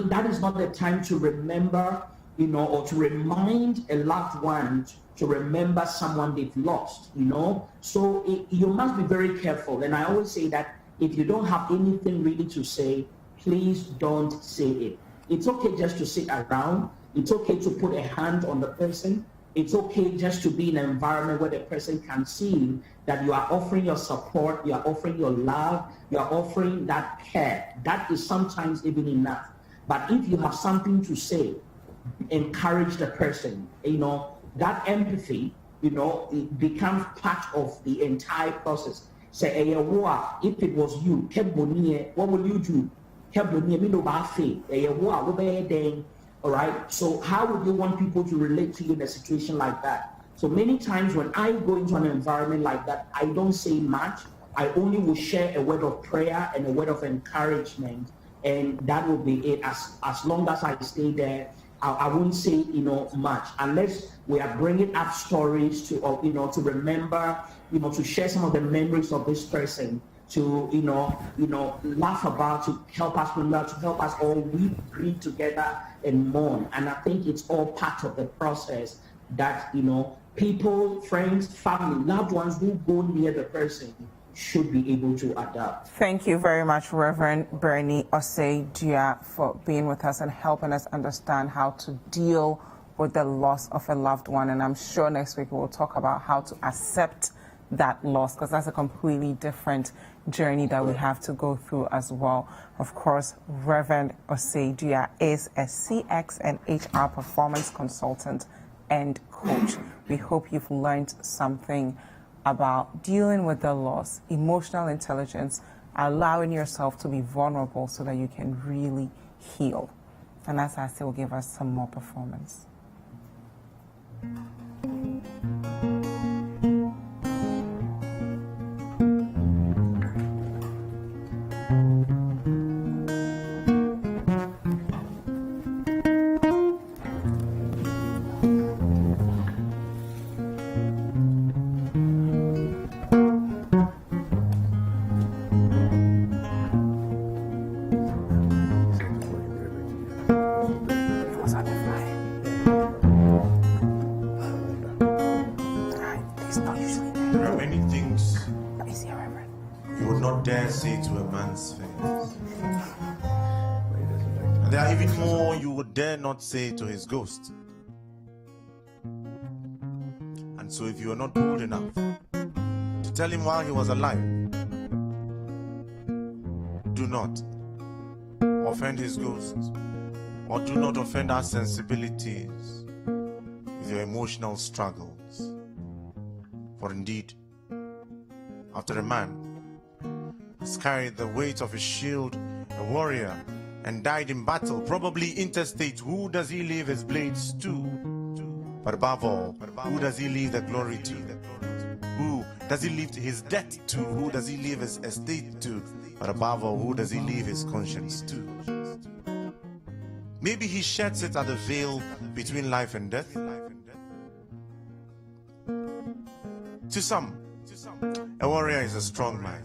that is not the time to remember, or to remind a loved one to remember someone they've lost, So you must be very careful. And I always say that if you don't have anything really to say, please don't say it. It's okay just to sit around. It's okay to put a hand on the person. It's okay just to be in an environment where the person can see that you are offering your support, you are offering your love, you are offering that care. That is sometimes even enough. But if you have something to say, encourage the person. That empathy, it becomes part of the entire process. Say, if it was you, what will you do? All right. So how would you want people to relate to you in a situation like that? So many times when I go into an environment like that, I don't say much. I only will share a word of prayer and a word of encouragement, and that will be it. As long as I stay there, I won't say much, unless we are bringing up stories to to remember, to share some of the memories of this person, to laugh about, to help us remember, to help us all weep, grieve together, and mourn. And I think it's all part of the process that people, friends, family, loved ones who go near the person should be able to adapt. Thank you very much, Reverend Bernie Osei-Dua, for being with us and helping us understand how to deal with the loss of a loved one. And I'm sure next week we'll talk about how to accept that loss, because that's a completely different journey that we have to go through as well. Of course, Reverend Osei-Dua is a CX and HR performance consultant and coach. We hope you've learned something about dealing with the loss, emotional intelligence, allowing yourself to be vulnerable so that you can really heal. And as I say, will give us some more performance. There are even more you would dare not say to his ghost. And so if you are not bold enough to tell him while he was alive, do not offend his ghost, or do not offend our sensibilities with your emotional struggles. For indeed, after a man has carried the weight of his shield, a warrior, and died in battle, probably interstate, who does he leave his blades to? But above all, who does he leave the glory to? Who does he leave his debt to? Who does he leave his estate to? But above all, who does he leave his conscience to? Maybe he sheds it at the veil between life and death. To some, a warrior is a strong man.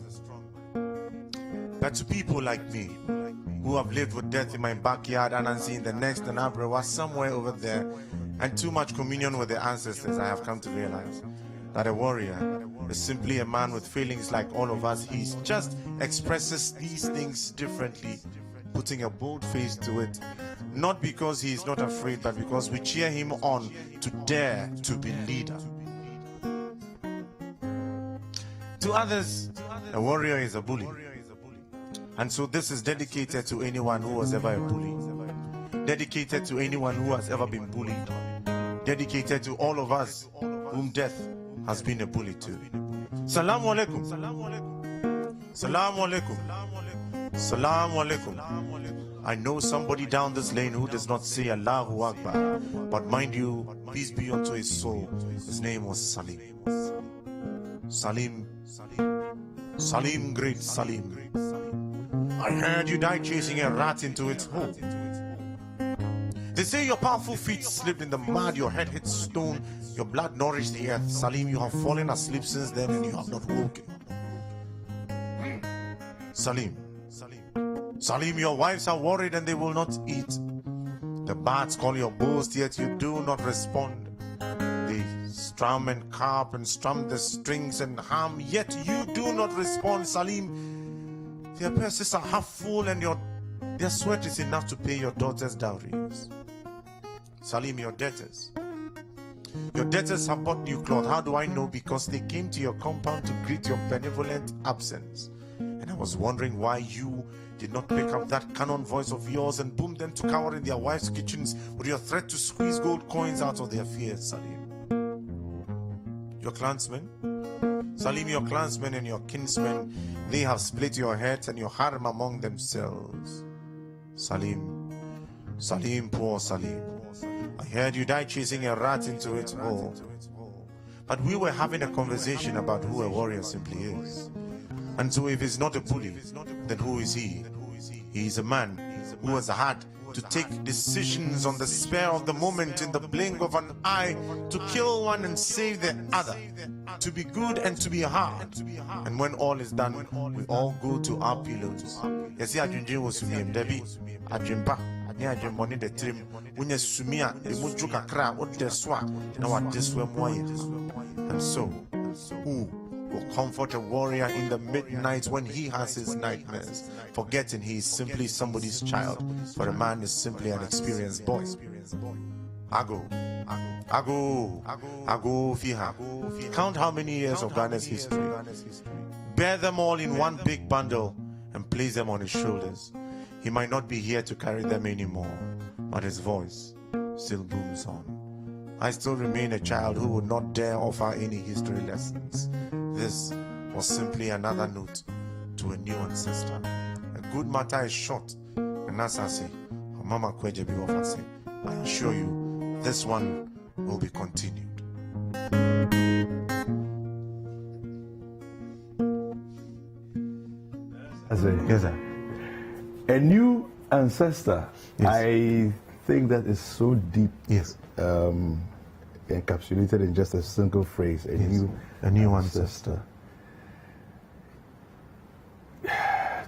But to people like me, who have lived with death in my backyard and unseen the next and Abra was somewhere over there, and too much communion with the ancestors, I have come to realize that a warrior is simply a man with feelings like all of us. He just expresses these things differently, putting a bold face to it, not because he is not afraid, but because we cheer him on to dare to be leader. To others, a warrior is a bully. And so this is dedicated to anyone who was ever a bully, dedicated to anyone who has ever been bullied, dedicated to all of us whom death has been a bully to. Salamu alaikum. Salamu alaikum. Salamu alaikum. I know somebody down this lane who does not say Allahu Akbar, but mind you, peace be unto his soul, his name was Salim. Salim, great Salim. I heard you died chasing a rat into its hole. They say your powerful feet slipped in the mud, your head hit stone, your blood nourished the earth. Salim, you have fallen asleep since then and you have not woken. Salim, your wives are worried and they will not eat. The bats call your boast, yet you do not respond. They strum and carp and strum the strings and hum, yet you do not respond. Salim, their purses are half full and their sweat is enough to pay your daughter's dowries. Salim, your debtors have bought new cloth. How do I know? Because they came to your compound to greet your benevolent absence. And I was wondering why you, did not pick up that cannon voice of yours and boom them to cower in their wives' kitchens with your threat to squeeze gold coins out of their fears, Salim. Your clansmen, Salim, your clansmen and your kinsmen, they have split your heads and your harem among themselves. Salim, Salim, poor Salim. I heard you die chasing a rat into its hole. But we were having a conversation about who a warrior simply is. And so if he's not a bully, then who is he? He is a man who has had to take decisions on the spur of the moment, in the blink of an eye, to kill one and save the other, to be good and to be hard. And when all is done, we all go to our pillows. Yes, Ajunje was me and Debbie. Ajimpa, Ajim money the trim. When you sumia, the mujuka cra, what the swat, now at this way more. And so, who will comfort a warrior in the midnight when he has his nightmares, forgetting he is simply somebody's child, for a man is simply an experienced boy. Ago, Fiha. Count how many years of Ghana's history. Bear them all in one big bundle and place them on his shoulders. He might not be here to carry them anymore, but his voice still booms on. I still remain a child who would not dare offer any history lessons. This was simply another note to a new ancestor. A good matter is short, and as I say, Mama Kwejebi Wafase, I assure you, this one will be continued. Yes, sir. A new ancestor. Yes. I think that is so deep. Yes. Encapsulated in just a single phrase. A new ancestor.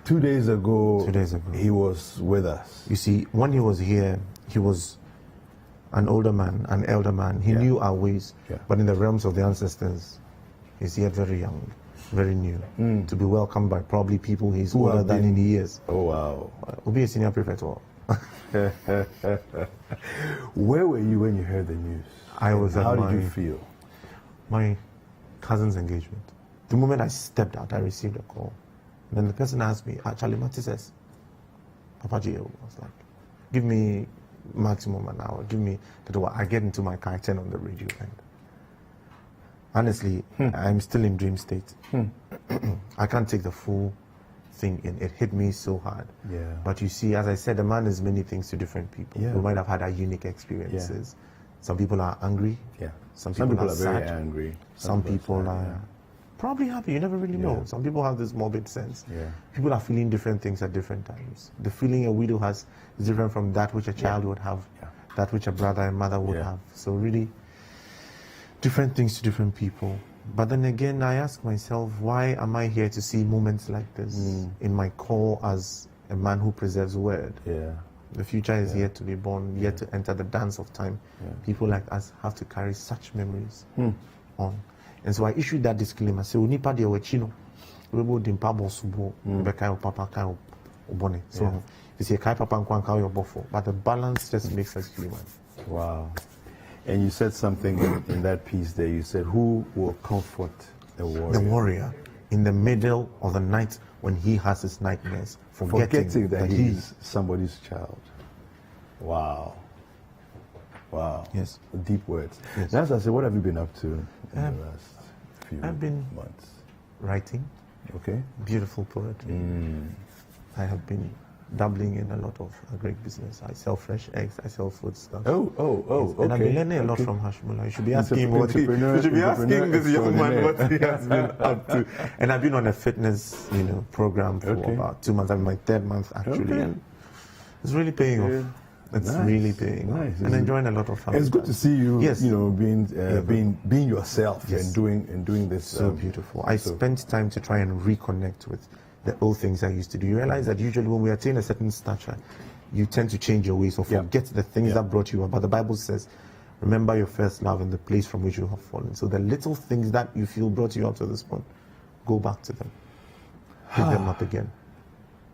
2 days ago, he was with us. You see, when he was here, he was an older man, an elder man. He knew our ways, but in the realms of the ancestors, he's here very young, very new, to be welcomed by probably people he's older than in years. Oh, wow. Will be a senior prefect. Where were you when you heard the news? I was at How did you feel? My cousin's engagement. The moment I stepped out, I received a call. And then the person asked me, Charlie Mattis, Papa G. I was like, give me maximum an hour. Give me the door. I get into my car, I turn on the radio, and honestly, I'm still in dream state. I can't take the full thing in. It hit me so hard. Yeah. But you see, as I said, a man is many things to different people. Yeah. We might have had our unique experiences. Yeah. Some people are angry. Yeah. Some people are very sad. angry. Some people are probably happy. You never really know. Some people have this morbid sense. Yeah. People are feeling different things at different times. The feeling a widow has is different from that which a child would have, that which a brother and mother would have. So really, different things to different people. But then again, I ask myself, why am I here to see moments like this in my call as a man who preserves word? Yeah. The future is yet to be born, yet to enter the dance of time. People like us have to carry such memories on. And so I issued that disclaimer. So nipa de wechino, rebo dimpa bosubo, beka papa kai obone. So you say kai papa nkwan kai obofo, but the balance just makes us human. Wow. And you said something in that piece there. You said, who will comfort the warrior? The warrior in the middle of the night when he has his nightmares, forgetting that he's somebody's child. Wow. Wow. Yes. Deep words. Yes. Now, as I said, what have you been up to in the last few months? Writing. Okay. Beautiful poetry. I have been dabbling in a lot of great business. I sell fresh eggs. I sell food stuff. Okay. And I've been learning a lot from Hashmullah. You should be asking this young man what he has been up to. And I've been on a fitness, program for about 2 months. I'm in my 3rd month actually, and it's really paying off. It's really paying off. And enjoying a lot of fun. It's good to see you, being yourself and doing this. So beautiful. I spent time to try and reconnect with the old things I used to do. You realize that usually when we attain a certain stature, you tend to change your ways or forget the things that brought you up. But the Bible says, remember your first love and the place from which you have fallen. So the little things that you feel brought you up to this point, go back to them. Pick them up again.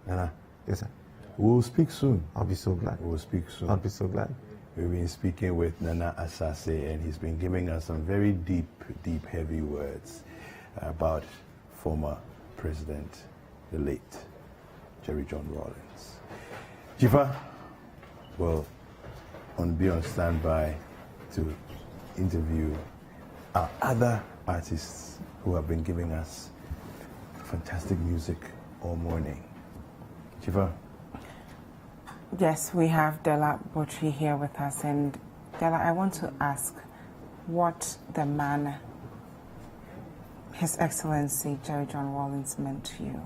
Nana. Yes, sir. We'll speak soon. I'll be so glad. We'll speak soon. I'll be so glad. We've been speaking with Nana Asase, and he's been giving us some very deep, heavy words about former President, the late Jerry John Rawlings. Dziffa will be on standby to interview our other artists who have been giving us fantastic music all morning. Dziffa? Yes, we have Dela Botri here with us. And Dela, I want to ask what the man, His Excellency Jerry John Rawlings, meant to you.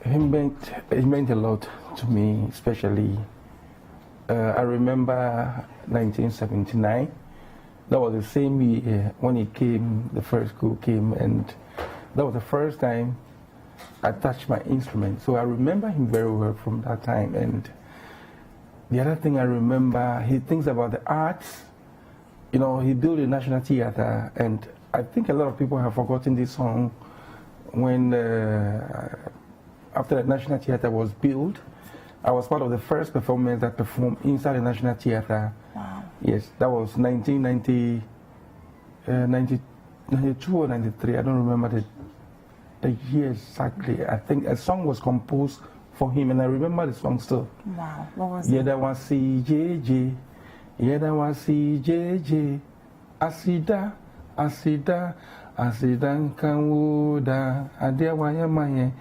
It meant a lot to me, especially. I remember 1979. That was the same year when he came, the first coup came, and that was the first time I touched my instrument. So I remember him very well from that time. And the other thing I remember, he thinks about the arts. You know, he built the National Theatre, and I think a lot of people have forgotten this song when, after the National Theatre was built, I was part of the first performance that performed inside the National Theatre. Wow. Yes, that was 1992 or 93, I don't remember the year exactly. I think a song was composed for him, and I remember the song still. Wow, what was it? Yeda was CJJ, Yeda was CJJ, Asida, Asida, Asidan Kanwuda, Adewaya Maye,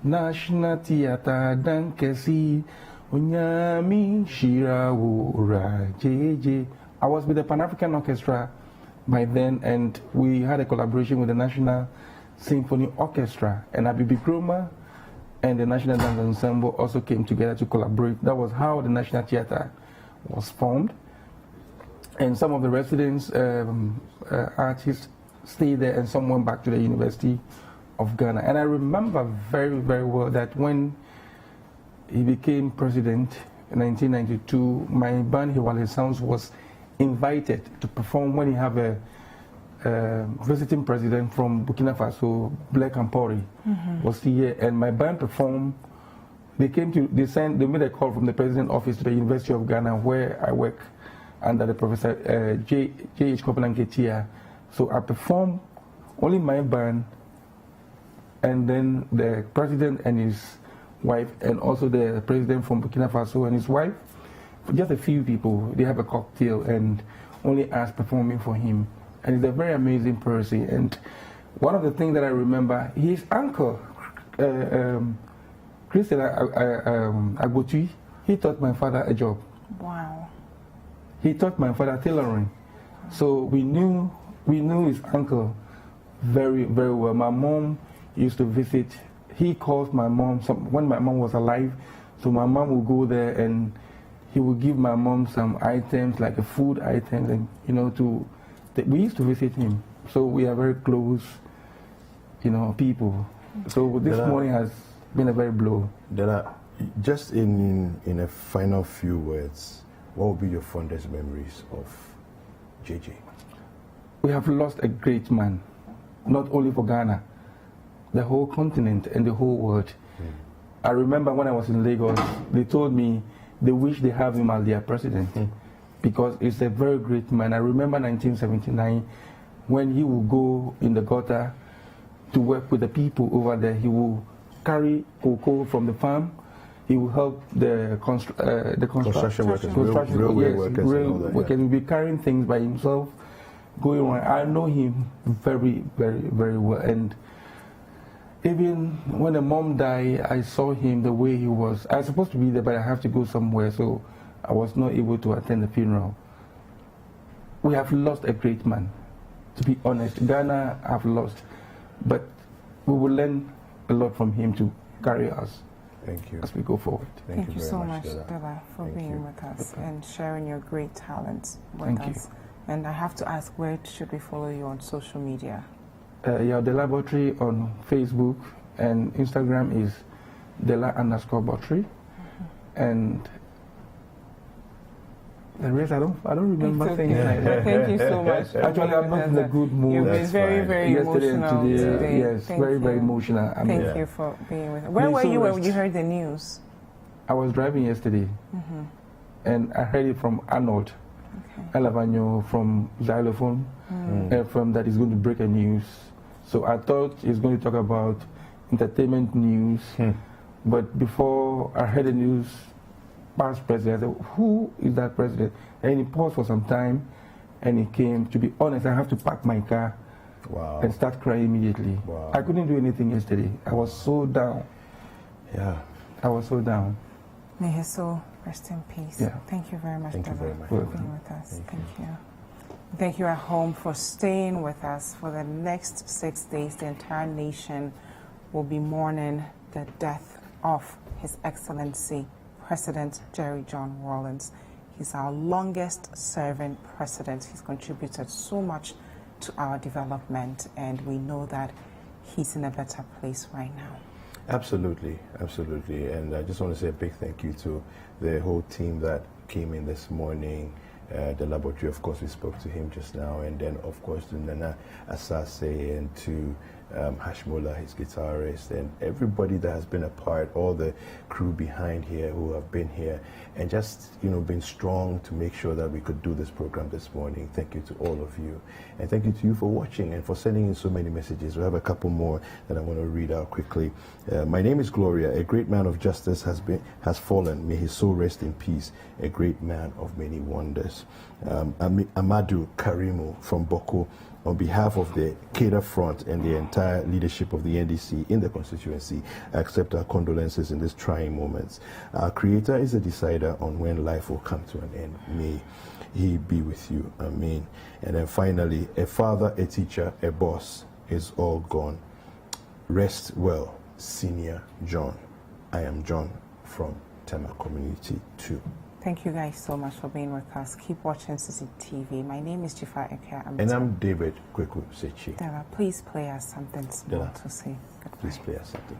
National Theatre, Dankesi, Unyami, Shirawura, JJ. I was with the Pan-African Orchestra by then, and we had a collaboration with the National Symphony Orchestra, and Abibi Kroma and the National Dance Ensemble also came together to collaborate. That was how the National Theatre was formed. And some of the residents, artists, stayed there, and some went back to the University of Ghana. And I remember very, very well that when he became president in 1992, my band, Hiwale Sounds, was invited to perform when he have a visiting president from Burkina Faso, Black Ampori, was here, and my band performed. They made a call from the president's office to the University of Ghana, where I work under the Professor J.H. Copeland Ketia. So I performed only my band, and then the president and his wife, and also the president from Burkina Faso and his wife. For just a few people, they have a cocktail, and only us performing for him. And he's a very amazing person. And one of the things that I remember, his uncle, Christian Agotui, he taught my father a job. Wow. He taught my father tailoring. So we knew his uncle very, very well. My mom used to visit. He called my mom when my mom was alive. So my mom would go there, and he would give my mom some items, like a food items, and we used to visit him. So we are very close, people. So this morning has been a very blow. Just in a final few words, what would be your fondest memories of JJ? We have lost a great man, not only for Ghana, the whole continent and the whole world. I remember when I was in Lagos, they told me they wish they have him as their president because he's a very great man. I remember 1979 when he would go in the gutter to work with the people over there. He will carry cocoa from the farm. He will help the construction workers, railway workers. He will be carrying things by himself, going around. I know him very, very, very well. And even when the mom died, I saw him the way he was. I was supposed to be there, but I have to go somewhere, so I was not able to attend the funeral. We have lost a great man, to be honest. Ghana have lost, but we will learn a lot from him to carry us. Thank you. As we go forward. Thank you so much, Dela, for being with us and sharing your great talents with us. And I have to ask, where should we follow you on social media? The laboratory on Facebook, and Instagram is Dela_Botry. And the rest, I don't remember things like that. Thank you so much. Actually, I'm not in a good mood. You've been very, very emotional today. Yes, very, very emotional. Thank you for being with us. Where were you when you heard the news? I was driving yesterday, and I heard it from Arnold Alavanyo from Xylophone FM that is going to break a news. So I thought he's going to talk about entertainment news, But before I heard the news, past president, I said, who is that president? And he paused for some time, and he came. To be honest, I have to pack my car and start crying immediately. Wow. I couldn't do anything yesterday. I was so down. Yeah. I was so down. May his soul rest in peace. Yeah. Thank you very much, Thank you very much for being with us. Thank you. Thank you at home for staying with us. For the next 6 days, the entire nation will be mourning the death of His Excellency President Jerry John Rawlings. He's our longest serving president. He's contributed so much to our development, and we know that he's in a better place right now. Absolutely, absolutely. And I just want to say a big thank you to the whole team that came in this morning. The laboratory, of course, we spoke to him just now, and then, of course, to Nana Asase and to Hashmola, his guitarist, and everybody that has been a part, all the crew behind here who have been here and just, been strong to make sure that we could do this program this morning. Thank you to all of you. And thank you to you for watching and for sending in so many messages. We have a couple more that I want to read out quickly. My name is Gloria. A great man of justice has fallen. May his soul rest in peace. A great man of many wonders. Amadou Karimu from Boko. On behalf of the Cater Front and the entire leadership of the NDC in the constituency, I accept our condolences in these trying moments. Our Creator is a decider on when life will come to an end. May He be with you. Amen. And then finally, a father, a teacher, a boss is all gone. Rest well, Senior John. I am John from Tema Community 2. Thank you guys so much for being with us. Keep watching Citi TV. My name is Dziffa and I'm David Kweku Sechi. Della, please play us something small to say. Please play us something.